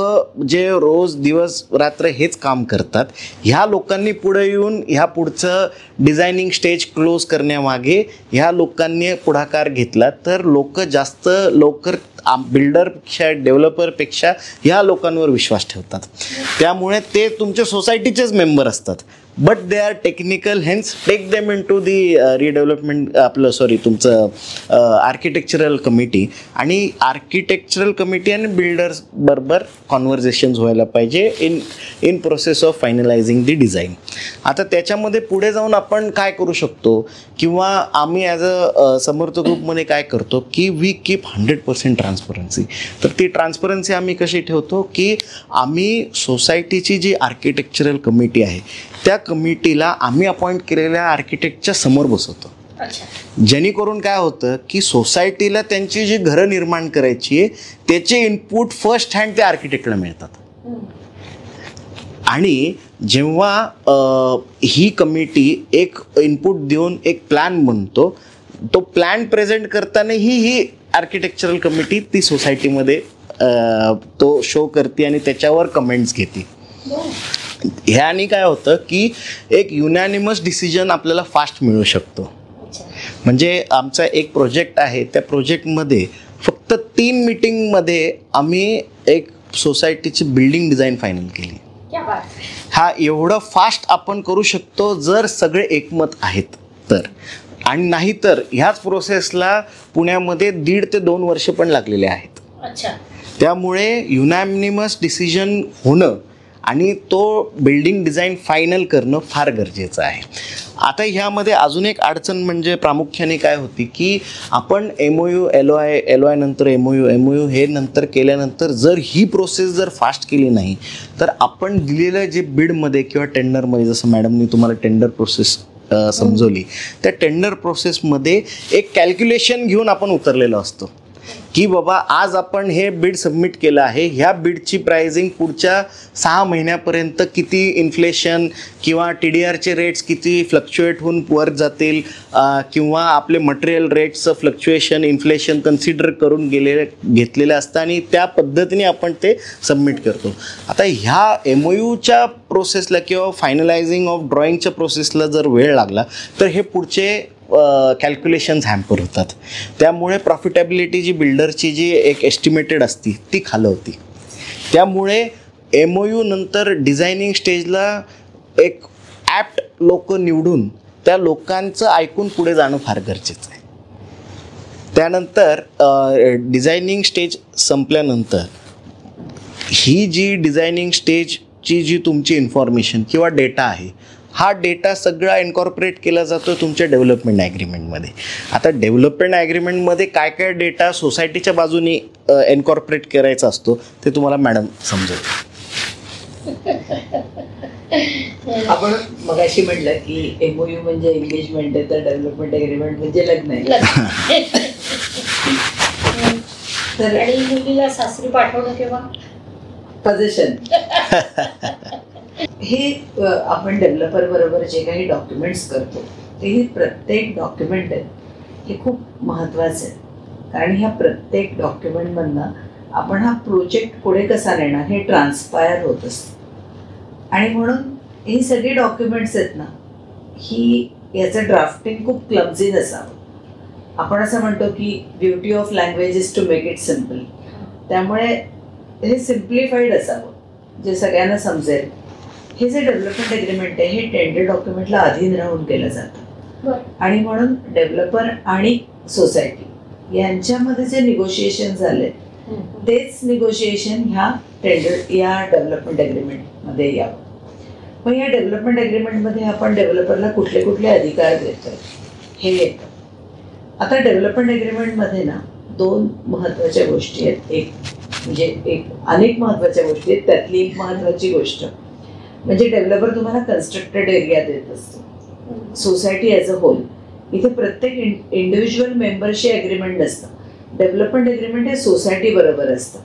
जे रोज दिवस रात्र हेच काम करतात ह्या लोकांनी पुढे येऊन ह्या पुढचं डिझायनिंग स्टेज क्लोज करण्यामागे ह्या लोकांनी पुढाकार घेतला तर लोक जास्त लवकर बिल्डरपेक्षा डेव्हलपरपेक्षा ह्या लोकांवर विश्वास ठेवतात. त्यामुळे ते तुमच्या सोसायटीचेच मेंबर असतात, but they are technical, hence take them into the redevelopment तुमचं आर्किटेक्चरल कमिटी. आणि आर्किटेक्चरल कमिटी आणि बिल्डर्स बरोबर कॉन्व्हर्सेशन्स व्हायला पाहिजे in process of finalising the design. आता त्याच्यामध्ये पुढे जाऊन आपण काय करू शकतो किंवा आम्ही ॲज अ समर्थ ग्रुपमध्ये काय करतो की वी कीप 100% ट्रान्सपरन्सी. तर ती ट्रान्सपरन्सी आम्ही कशी ठेवतो की आम्ही सोसायटीची जी आर्किटेक्चरल कमिटी आहे त्या कमिटीला आम्ही अपॉइंट केलेल्या आर्किटेक्टच्या समोर बसवतो अच्छा. जेणेकरून काय होतं की सोसायटीला त्यांची जी घरं निर्माण करायची आहे त्याचे इनपुट फर्स्ट हँड त्या आर्किटेक्टला मिळतात. आणि जेव्हा ही कमिटी एक इनपुट देऊन एक प्लॅन बनतो, तो प्लॅन प्रेझेंट करतानाही ही आर्किटेक्चरल कमिटी ती सोसायटीमध्ये तो शो करते आणि त्याच्यावर कमेंट्स घेते. ह्यानी काय होतं की एक युनॅनिमस डिसिजन आपल्याला फास्ट मिळू शकतो. म्हणजे आमचा एक प्रोजेक्ट आहे, त्या प्रोजेक्टमध्ये फक्त 3 मीटिंगमध्ये आम्ही एक सोसायटीची बिल्डिंग डिझाईन फायनल केली. हा एवढं फास्ट आपण करू शकतो जर सगळे एकमत आहेत तर. आणि नाहीतर ह्याच प्रोसेसला पुण्यामध्ये 1.5 ते 2 वर्ष पण लागलेले आहेत. त्यामुळे युनॅनिमस डिसिजन होणं आणि तो बिल्डिंग डिझाईन फायनल करणं फार गरजेचं आहे. आता ह्यामध्ये अजून एक अडचण म्हणजे प्रामुख्याने काय होती की आपण MOU LOI नंतर MOU हे नंतर केल्यानंतर जर ही प्रोसेस जर फास्ट केली नाही तर आपण दिलेलं जे बिडमध्ये किंवा टेंडरमध्ये, जसं मॅडमनी तुम्हाला टेंडर प्रोसेस समजवली, त्या टेंडर प्रोसेसमध्ये एक कॅल्क्युलेशन घेऊन आपण उतरलेलो असतो की बाबा आज आपण हे बिड सबमिट केलं आहे, ह्या बिडची प्राइसिंग पुढच्या 6 महिन्यापर्यंत किती इन्फ्लेशन किंवा TDRचे रेट्स किती फ्लक्च्युएट होऊन वर जातील किंवा आपले मटेरियल रेट्सचं फ्लक्च्युएशन इन्फ्लेशन कन्सिडर करून घेतलेलं असतं आणि त्या पद्धतीने आपण ते सबमिट करतो. आता ह्या MOUच्या प्रोसेसला किंवा फायनलायझिंग ऑफ ड्रॉइंगच्या प्रोसेसला जर वेळ लागला तर हे पुढचे कॅल्क्युलेशन्स हॅम्पर होतात. त्यामुळे प्रॉफिटेबिलिटी जी बिल्डरची जी एक एस्टिमेटेड असती ती खालवती. त्यामुळे MOU नंतर डिझायनिंग स्टेजला एक ॲप्ट लोक निवडून त्या लोकांचं ऐकून पुढे जाणं फार गरजेचं आहे. त्यानंतर डिझायनिंग स्टेज संपल्यानंतर ही जी डिझायनिंग स्टेजची जी तुमची इन्फॉर्मेशन किंवा डेटा आहे, हा डेटा सगळा इन्कॉर्पोरेट केला जातो तुमच्या डेव्हलपमेंट ॲग्रीमेंटमध्ये. आता डेव्हलपमेंट ॲग्रीमेंटमध्ये काय काय डेटा सोसायटीच्या बाजूने इन्कॉर्पोरेट करायचा असतो ते तुम्हाला मॅडम समजेल. आपण मगाशी म्हटलं की MOU म्हणजे एंगेजमेंट आहे, तर डेव्हलपमेंट ॲग्रीमेंट म्हणजे लग्न आहे. तर आणि मुलीला सासरी पाठवणं केव्हा? पोझिशन हे आपण डेव्हलपर बरोबर जे काही डॉक्युमेंट्स करतो ते हे प्रत्येक डॉक्युमेंट आहे हे खूप महत्त्वाचं आहे. कारण ह्या प्रत्येक डॉक्युमेंटमधनं आपण हा प्रोजेक्ट पुढे कसा नेणार हे ट्रान्सपायर होत असतं. आणि म्हणून ही सगळी डॉक्युमेंट्स आहेत ना, ही याचं ड्राफ्टिंग खूप क्लमझी नसावं. आपण असं म्हणतो की beauty of language is to make it simple. त्यामुळे हे सिम्प्लिफाईड असावं जे सगळ्यांना समजेल. हे जे डेव्हलपमेंट ॲग्रीमेंट आहे हे टेंडर डॉक्युमेंटला अधीन राहून केलं जातं. आणि म्हणून डेव्हलपर आणि सोसायटी यांच्यामध्ये जे निगोशिएशन झाले तेच निगोशिएशन ह्या डेव्हलपमेंट ॲग्रीमेंटमध्ये यावं. मग या डेव्हलपमेंट ॲग्रीमेंटमध्ये आपण डेव्हलपरला कुठले कुठले अधिकार देतो हे येतं. आता डेव्हलपमेंट ॲग्रीमेंटमध्ये ना 2 महत्त्वाच्या गोष्टी आहेत. एक अनेक महत्त्वाच्या गोष्टी आहेत, त्यातली एक महत्त्वाची गोष्ट म्हणजे डेव्हलपर तुम्हाला कन्स्ट्रक्टेड एरिया देत असतो. सोसायटी ॲज अ होल, इथे प्रत्येक इंडिव्हिज्युअल मेंबरशी ॲग्रीमेंट नसतं. डेव्हलपमेंट ॲग्रीमेंट हे सोसायटी बरोबर असतं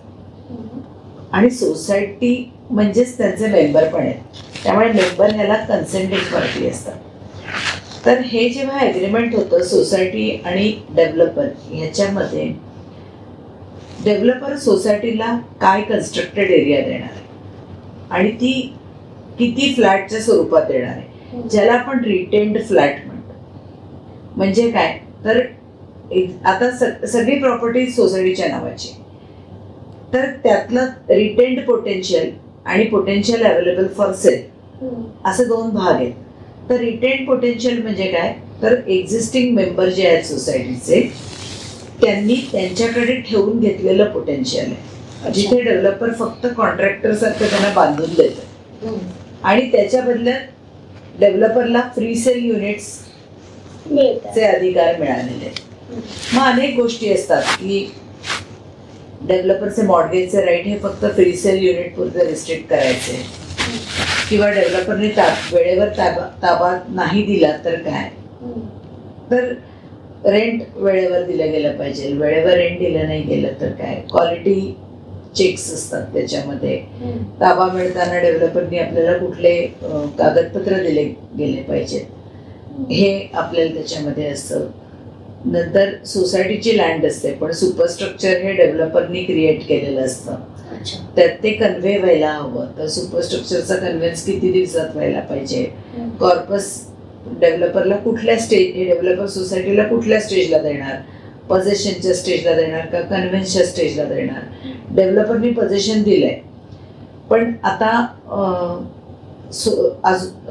आणि सोसायटी म्हणजेच त्यांचे मेंबर पण आहेत. त्यामुळे मेंबर ह्याला कन्सेंटिंग पार्टी असतात. तर हे जेव्हा ॲग्रीमेंट होतं सोसायटी आणि डेव्हलपर ह्याच्यामध्ये, डेव्हलपर सोसायटीला काय कन्स्ट्रक्टेड एरिया देणार आहे आणि ती किती फ्लॅटच्या स्वरूपात देणार आहे, ज्याला आपण रिटेन्ड फ्लॅट म्हणतो. म्हणजे काय तर आता सगळी प्रॉपर्टी सोसायटीच्या नावाची, तर त्यातलं रिटेन्ड पोटेन्शियल आणि पोटेन्शियल अवेलेबल फॉर सेल असे 2 भाग आहेत. तर रिटेन्ड पोटेन्शियल म्हणजे काय तर एक्झिस्टिंग मेंबर जे आहेत सोसायटीचे त्यांनी त्यांच्याकडे ठेवून घेतलेलं पोटेन्शियल आहे, जिथे डेव्हलपर फक्त कॉन्ट्रॅक्टर सारखं त्यांना बांधून देतं आणि त्याच्या बदल्यात डेव्हलपरला फ्री सेल युनिट्स चे अधिकार मिळालेले आहेत. मग अनेक गोष्टी असतात की डेव्हलपरचे मॉर्गेजचे राईट हे फक्त फ्री सेल युनिट पुरते रिस्ट्रिक्ट करायचे किंवा डेव्हलपरने वेळेवर ताबा नाही दिला तर काय. तर रेंट वेळेवर दिलं गेलं पाहिजे. वेळेवर रेंट दिलं नाही गेलं तर काय, क्वालिटी चेक्स असतात त्याच्यामध्ये. ताबा मिळताना डेव्हलपरनी आपल्याला कुठले कागदपत्र दिले गेले पाहिजेत हे आपल्याला त्याच्यामध्ये असतं. नंतर सोसायटीची लँड असते, पण सुपरस्ट्रक्चर हे डेव्हलपरनी क्रिएट केलेलं असतं. त्यात ते कन्व्हे व्हायला हवं. तर सुपरस्ट्रक्चरचा कन्व्हेन्स किती दिवसात व्हायला पाहिजे, कॉर्पस डेव्हलपरला कुठल्या स्टेज, हे डेव्हलपर सोसायटीला कुठल्या स्टेजला देणार, पजेशनच्या स्टेजला देणार का कन्व्हेन्सच्या स्टेजला देणार. डेव्हलपरनी पजेशन दिलंय, पण आता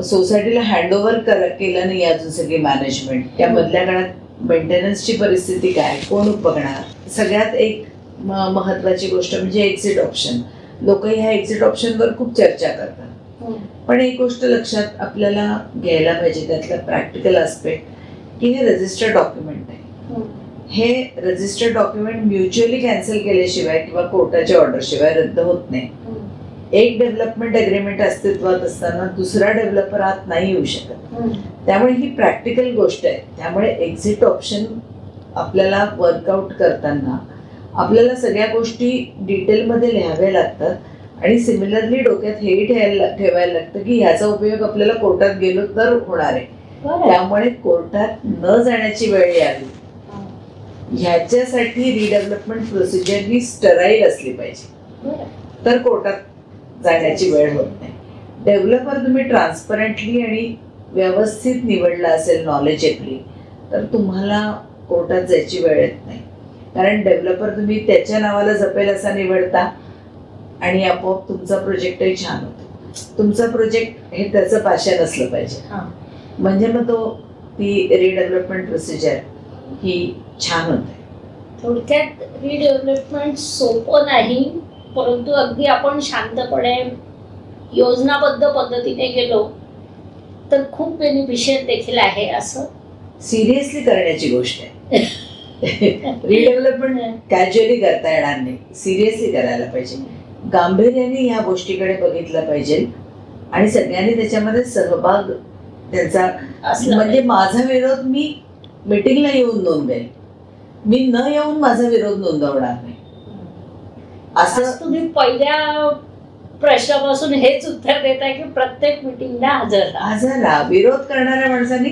सोसायटीला हँडओव्हर केलं नाही अजून सगळी मॅनेजमेंट. त्या मधल्या काळात मेंटेनन्सची परिस्थिती काय, कोण बघणार. सगळ्यात एक महत्वाची गोष्ट म्हणजे एक्झिट ऑप्शन. लोक ह्या एक्झिट ऑप्शनवर खूप चर्चा करतात, पण एक गोष्ट लक्षात आपल्याला घ्यायला पाहिजे त्यातला प्रॅक्टिकल आस्पेक्ट की हे रजिस्टर्ड डॉक्युमेंट आहे. हे रजिस्टर्ड डॉक्युमेंट म्युच्युअली कॅन्सल केल्याशिवाय किंवा कोर्टाच्या ऑर्डरशिवाय रद्द होत नाही. एक डेव्हलपमेंट अग्रीमेंट अस्तित्वात असताना दुसरा डेव्हलपर आत नाही येऊ शकत. त्यामुळे ही प्रॅक्टिकल गोष्ट आहे. त्यामुळे एक्झिट ऑप्शन आपल्याला वर्कआउट करताना आपल्याला सगळ्या गोष्टी डिटेलमध्ये लिहाव्या लागतात आणि सिमिलरली डोक्यात हेही ठेवायला लागतं की ह्याचा उपयोग आपल्याला कोर्टात गेलो तर होणार आहे. त्यामुळे कोर्टात न जाण्याची वेळ यावी ह्याच्यासाठी रिडेव्हलपमेंट प्रोसिजर ही स्टराईल असली पाहिजे, तर कोर्टात जाण्याची वेळ होत नाही. डेव्हलपर तुम्ही ट्रान्सपरंटली आणि व्यवस्थित निवडला असेल नॉलेजेबली तर तुम्हाला कोर्टात जायची वेळ येत नाही. कारण डेव्हलपर तुम्ही त्याच्या नावाला जपेल असा निवडता आणि आपोआप तुमचा प्रोजेक्टही छान होतो. तुमचा प्रोजेक्ट हे त्याचं पॅशन असलं पाहिजे, म्हणजे मग ती रिडेव्हलपमेंट प्रोसिजर ही छान होते. थोडक्यात रिडेव्हलपमेंट सोपं नाही, परंतु अगदी आपण शांतपणे योजनाबद्ध पद्धतीने गेलो तर खूप बेनिफिशियल देखील आहे. असं सिरियसली करण्याची गोष्ट आहे. रिडेव्हलपमेंट कॅज्युअली करता येणार नाही, सिरियसली करायला पाहिजे. गांभीर्याने ह्या गोष्टीकडे बघितलं पाहिजे आणि सगळ्यांनी त्याच्यामध्ये सहभाग त्यांचा. म्हणजे माझा विरोध मी मीटिंगला येऊन नोंदवेल, मी न येऊन माझा विरोध नोंदवणार नाही. असं तुम्ही पहिल्या प्रश्नापासून हेच उत्तर देताय की प्रत्येक मीटिंगला हजर राहा. विरोध करणाऱ्या माणसांनी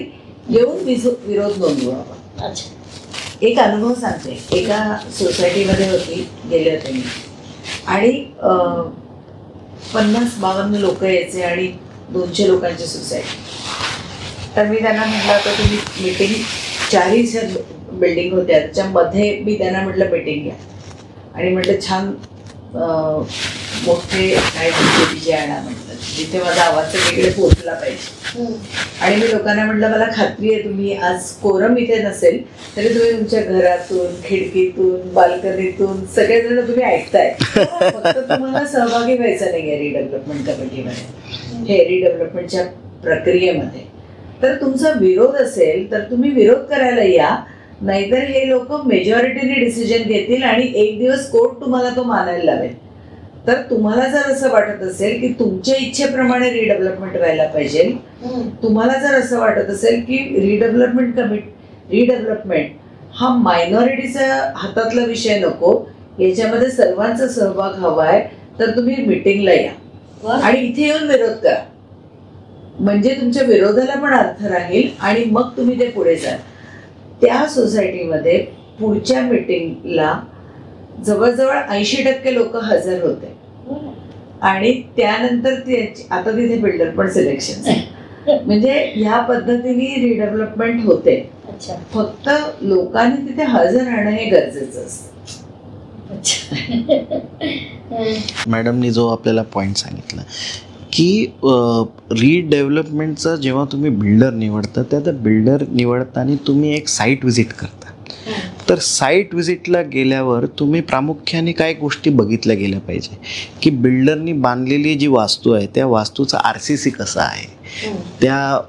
येऊन विरोध नोंदवावा. एक अनुभव सांगते. एका सोसायटीमध्ये गेले होते मी आणि 50-52 लोक यायचे आणि 200 लोकांची सोसायटी. तर मी त्यांना म्हटलं होतं तुम्ही मीटिंग 4 बिल्डिंग होत्या त्याच्यामध्ये मी त्यांना म्हटलं मीटिंग घ्या आणि म्हटलं छान मोठे काय बीजेपीचे आणा म्हटलं जिथे माझा आवाज सगळीकडे पोहोचला पाहिजे. आणि मी लोकांना म्हटलं मला खात्री आहे तुम्ही आज कोरम इथे नसेल तरी तुम्ही तुमच्या घरातून, खिडकीतून, बाल्कनीतून सगळेजण तुम्ही ऐकताय. फक्त तुम्हाला सहभागी व्हायचं नाही आहे रिडेव्हलपमेंट कमिटीमध्ये, हे रिडेव्हलपमेंटच्या प्रक्रियेमध्ये. तर तुमचा विरोध असेल तर तुम्ही विरोध करायला या, नाहीतर हे लोक मेजॉरिटीने डिसिजन घेतील आणि एक दिवस कोर्ट तुम्हाला तो मानायला लावेल. तर तुम्हाला जर असं वाटत असेल की तुमच्या इच्छेप्रमाणे रिडेव्हलपमेंट व्हायला पाहिजे, तुम्हाला जर असं वाटत असेल की रिडेव्हलपमेंट हा मायनॉरिटीचा हातातला विषय नको, याच्यामध्ये सर्वांचा सहभाग हवा आहे, तर तुम्ही मीटिंगला या आणि इथे येऊन विरोध करा. म्हणजे तुमच्या विरोधाला पण अर्थ राहील आणि मग तुम्ही ते पुढे जा. त्या सोसायटीमध्ये पुढच्या मीटिंगला जवळजवळ 80% लोक हजर होते आणि त्यानंतर आता तिथे बिल्डर पण सिलेक्शन. म्हणजे ह्या पद्धतीने रिडेव्हलपमेंट होते. फक्त लोकांनी तिथे हजर राहणं हे गरजेचं असतं. मॅडमनी जो आपल्याला पॉईंट सांगितला की रिडेव्हलपमेंटचा जेव्हा तुम्ही बिल्डर निवडता त्या बिल्डर निवडताना तुम्ही एक साईट व्हिजिट करता. तर साईट व्हिजिटला गेल्यावर तुम्ही प्रामुख्याने काय गोष्टी बघितल्या गेल्या पाहिजे की बिल्डरनी बांधलेली जी वास्तू आहे त्या वास्तूचा RCC कसा आहे, त्या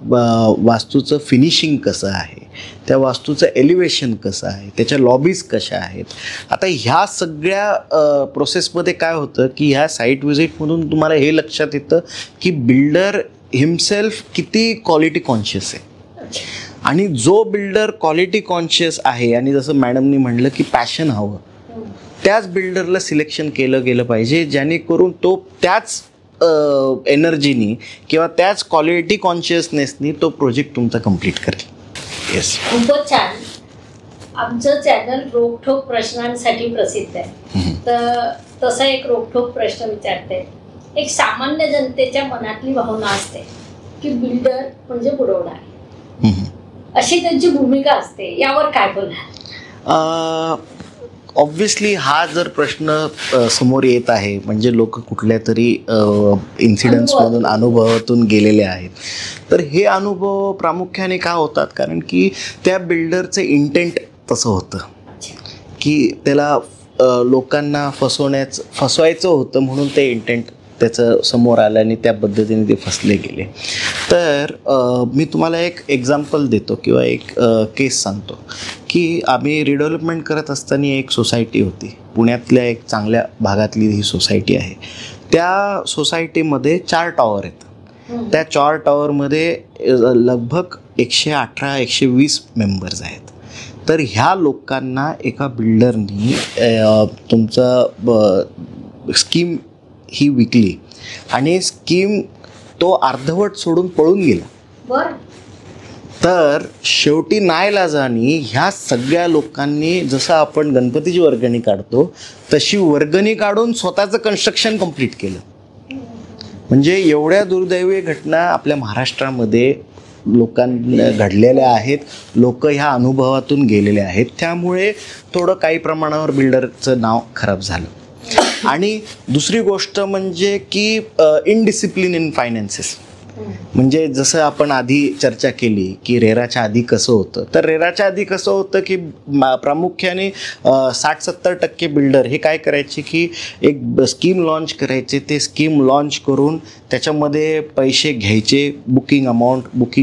वास्तूचं फिनिशिंग कसं आहे, त्या वास्तूचं एलिव्हेशन कसं आहे, त्याच्या लॉबीज कशा आहेत. आता ह्या सगळ्या प्रोसेसमध्ये काय होतं की ह्या साईट व्हिजिटमधून तुम्हाला हे लक्षात येतं की बिल्डर हिमसेल्फ किती क्वालिटी कॉन्शियस आहे. आणि जो बिल्डर क्वालिटी कॉन्शियस आहे आणि जसं मॅडमनी म्हणलं की पॅशन हवं, त्याच बिल्डरला सिलेक्शन केलं गेलं पाहिजे, जेणेकरून तो त्याच एनर्जीनी किंवा त्याच क्वालिटी कॉन्शियसनेसनी तो प्रोजेक्ट तुमचा कम्प्लीट करेल. येस. खूपच छान. आमचं चॅनल रोखठोक प्रश्नांसाठी प्रसिद्ध आहे. तर तसा एक रोखठोक प्रश्न विचारते. एक सामान्य जनतेच्या मनातली भावना असते की बिल्डर म्हणजे बुडवणार, अशी त्यांची भूमिका असते. यावर काय बोलणार? ऑब्व्हियसली हा जर प्रश्न समोर येत आहे म्हणजे लोक कुठल्या तरी इन्सिडेंट्समधून अनुभवातून गेलेले आहेत. तर हे अनुभव प्रामुख्याने का होतात? कारण की त्या बिल्डरचं इंटेंट तसं होतं की त्याला लोकांना फसवायचं होतं, म्हणून ते इंटेंट त्याचं समोर आलं आणि त्या पद्धतीने ते फसले गेले. तर मी तुम्हाला एक एक्झाम्पल देतो किंवा एक केस सांगतो की आम्ही रिडेव्हलपमेंट करत असताना एक सोसायटी होती, पुण्यातल्या एक चांगल्या भागातली ही सोसायटी आहे. त्या सोसायटीमध्ये 4 टॉवर आहेत. त्या 4 टॉवरमध्ये लगभग 118-120 मेंबर्स आहेत. तर ह्या लोकांना एका बिल्डरनी तुमचं स्कीम ही विकली आणि स्कीम तो अर्धवट सोडून पळून गेला. तर शेवटी नाईलाजानी ह्या सगळ्या लोकांनी, जसं आपण गणपतीची वर्गणी काढतो तशी वर्गणी काढून स्वतःचं कन्स्ट्रक्शन कंप्लीट केलं. म्हणजे एवढ्या दुर्दैवी घटना आपल्या महाराष्ट्रामध्ये लोकांना घडलेल्या आहेत. लोक ह्या अनुभवातून गेलेले आहेत. त्यामुळे थोडं काही प्रमाणावर बिल्डरचं नाव खराब झालं. आणि दुसरी गोष्ट म्हणजे की इनडिसिप्लिन इन फायनान्सेस. म्हणजे जसं आपण आधी चर्चा केली की रेराच्या आधी कसं होतं, तर रेराच्या आधी कसं होतं की प्रामुख्याने 60-70% बिल्डर हे काय करायचे की एक स्कीम लॉन्च करायचे. ते स्कीम लॉन्च करून त्याच्यामध्ये पैसे घ्यायचे, बुकिंग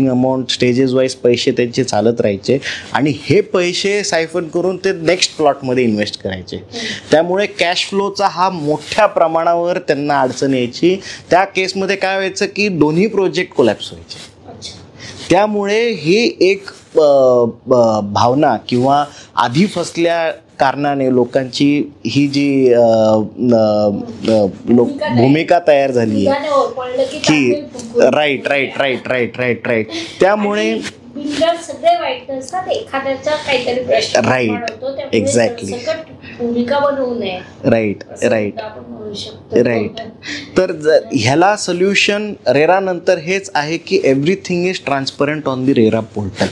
अमाऊंट स्टेजेस वाईज पैसे त्यांचे चालत राहायचे आणि हे पैसे सायफन करून ते नेक्स्ट प्लॉटमध्ये इन्व्हेस्ट करायचे. त्यामुळे कॅश फ्लोचा हा मोठ्या प्रमाणावर त्यांना अडचण यायची. त्या केसमध्ये काय व्हायचं की दोन्ही प्रोजेक्ट कोलॅप्स व्हायचे. त्यामुळे ही एक भावना किंवा आधी फसल्या कारणाने लोकांची ही जी भूमिका तयार झाली आहे की राईट त्यामुळे बिल्डर सगळे वाईट नसतात, एखाद्याचा काहीतरी प्रश्न राईट एक्झॅक्टली भूमिका बनवू नये. राईट तर ह्याला सोल्युशन रेरा नंतर हेच आहे की everything is transparent on the RERA portal.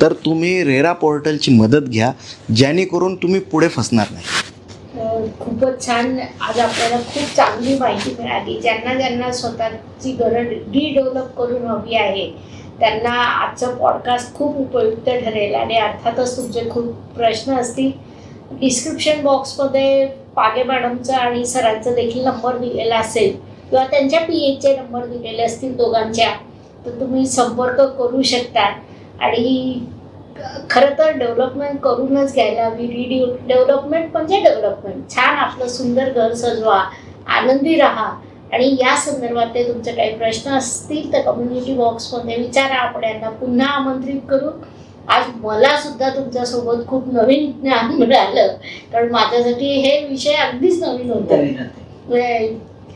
तर तुम्ही रेरा पोर्टलची मदत घ्या, जेणेकरून तुम्ही पुढे फसणार नाही. खूपच छान. आज आपल्याला खूप चांगली माहिती मिळाली. ज्यांना स्वतःची घर रिडेव्हलप करून हवी आहे त्यांना आजचं पॉडकास्ट खूप उपयुक्त ठरेल. आणि अर्थातच तुमचे खूप प्रश्न असतील, डिस्क्रिप्शन बॉक्समध्ये पागे मॅडमचा आणि सरांचा देखील नंबर दिलेला असेल किंवा त्यांच्या PAचे नंबर दिलेले असतील दोघांच्या, तर तुम्ही संपर्क करू शकता. आणि खरं तर डेव्हलपमेंट करूनच घ्यायला हवी. डेव्हलपमेंट म्हणजे डेव्हलपमेंट. छान आपलं सुंदर घर सजवा, आनंदी राहा. आणि या संदर्भातले तुमचे काही प्रश्न असतील तर कम्युनिटी बॉक्समध्ये विचारा. आपण यांना पुन्हा आमंत्रित करू. आज मला सुद्धा तुमच्यासोबत खूप नवीन ज्ञान मिळालं, कारण माझ्यासाठी हे विषय अगदीच नवीन होते.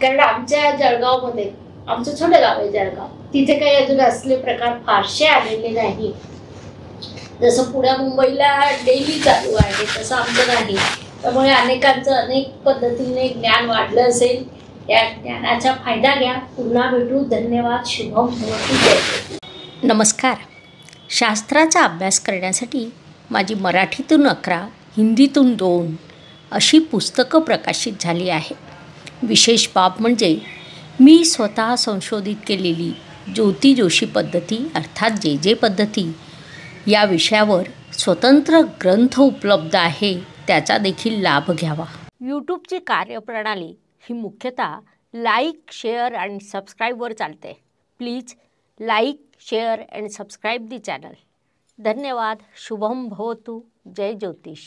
कारण आमच्या जळगावमध्ये, आमचं छोटं गाव आहे जळगाव, तिथे काही अजून असले प्रकार फारसे आलेले नाही. जसं पुण्या मुंबईला डेली चालू आहे तसं आमचं नाही. त्यामुळे अनेकांचं अनेक पद्धतीने ज्ञान वाढलं असेल. या ज्ञानाचा फायदा घ्या. पुन्हा भेटू. धन्यवाद. शुभम भवतु. नमस्कार. शास्त्राचा अभ्यास करण्यासाठी माझी मराठीतून 11, हिंदीतून 2 अशी पुस्तकं प्रकाशित झाली आहे. विशेष बाब म्हणजे मी स्वतः संशोधित केलेली ज्योती जोशी पद्धती अर्थात JJ पद्धती या विषयावर स्वतंत्र ग्रंथ उपलब्ध आहे. त्याचा देखील लाभ घ्यावा. यूट्यूबची कार्यप्रणाली ही मुख्यतः लाईक, शेअर आणि सबस्क्राईबवर चालते. Please like, share and subscribe the channel. धन्यवाद. शुभम भवतु. जय ज्योतिष.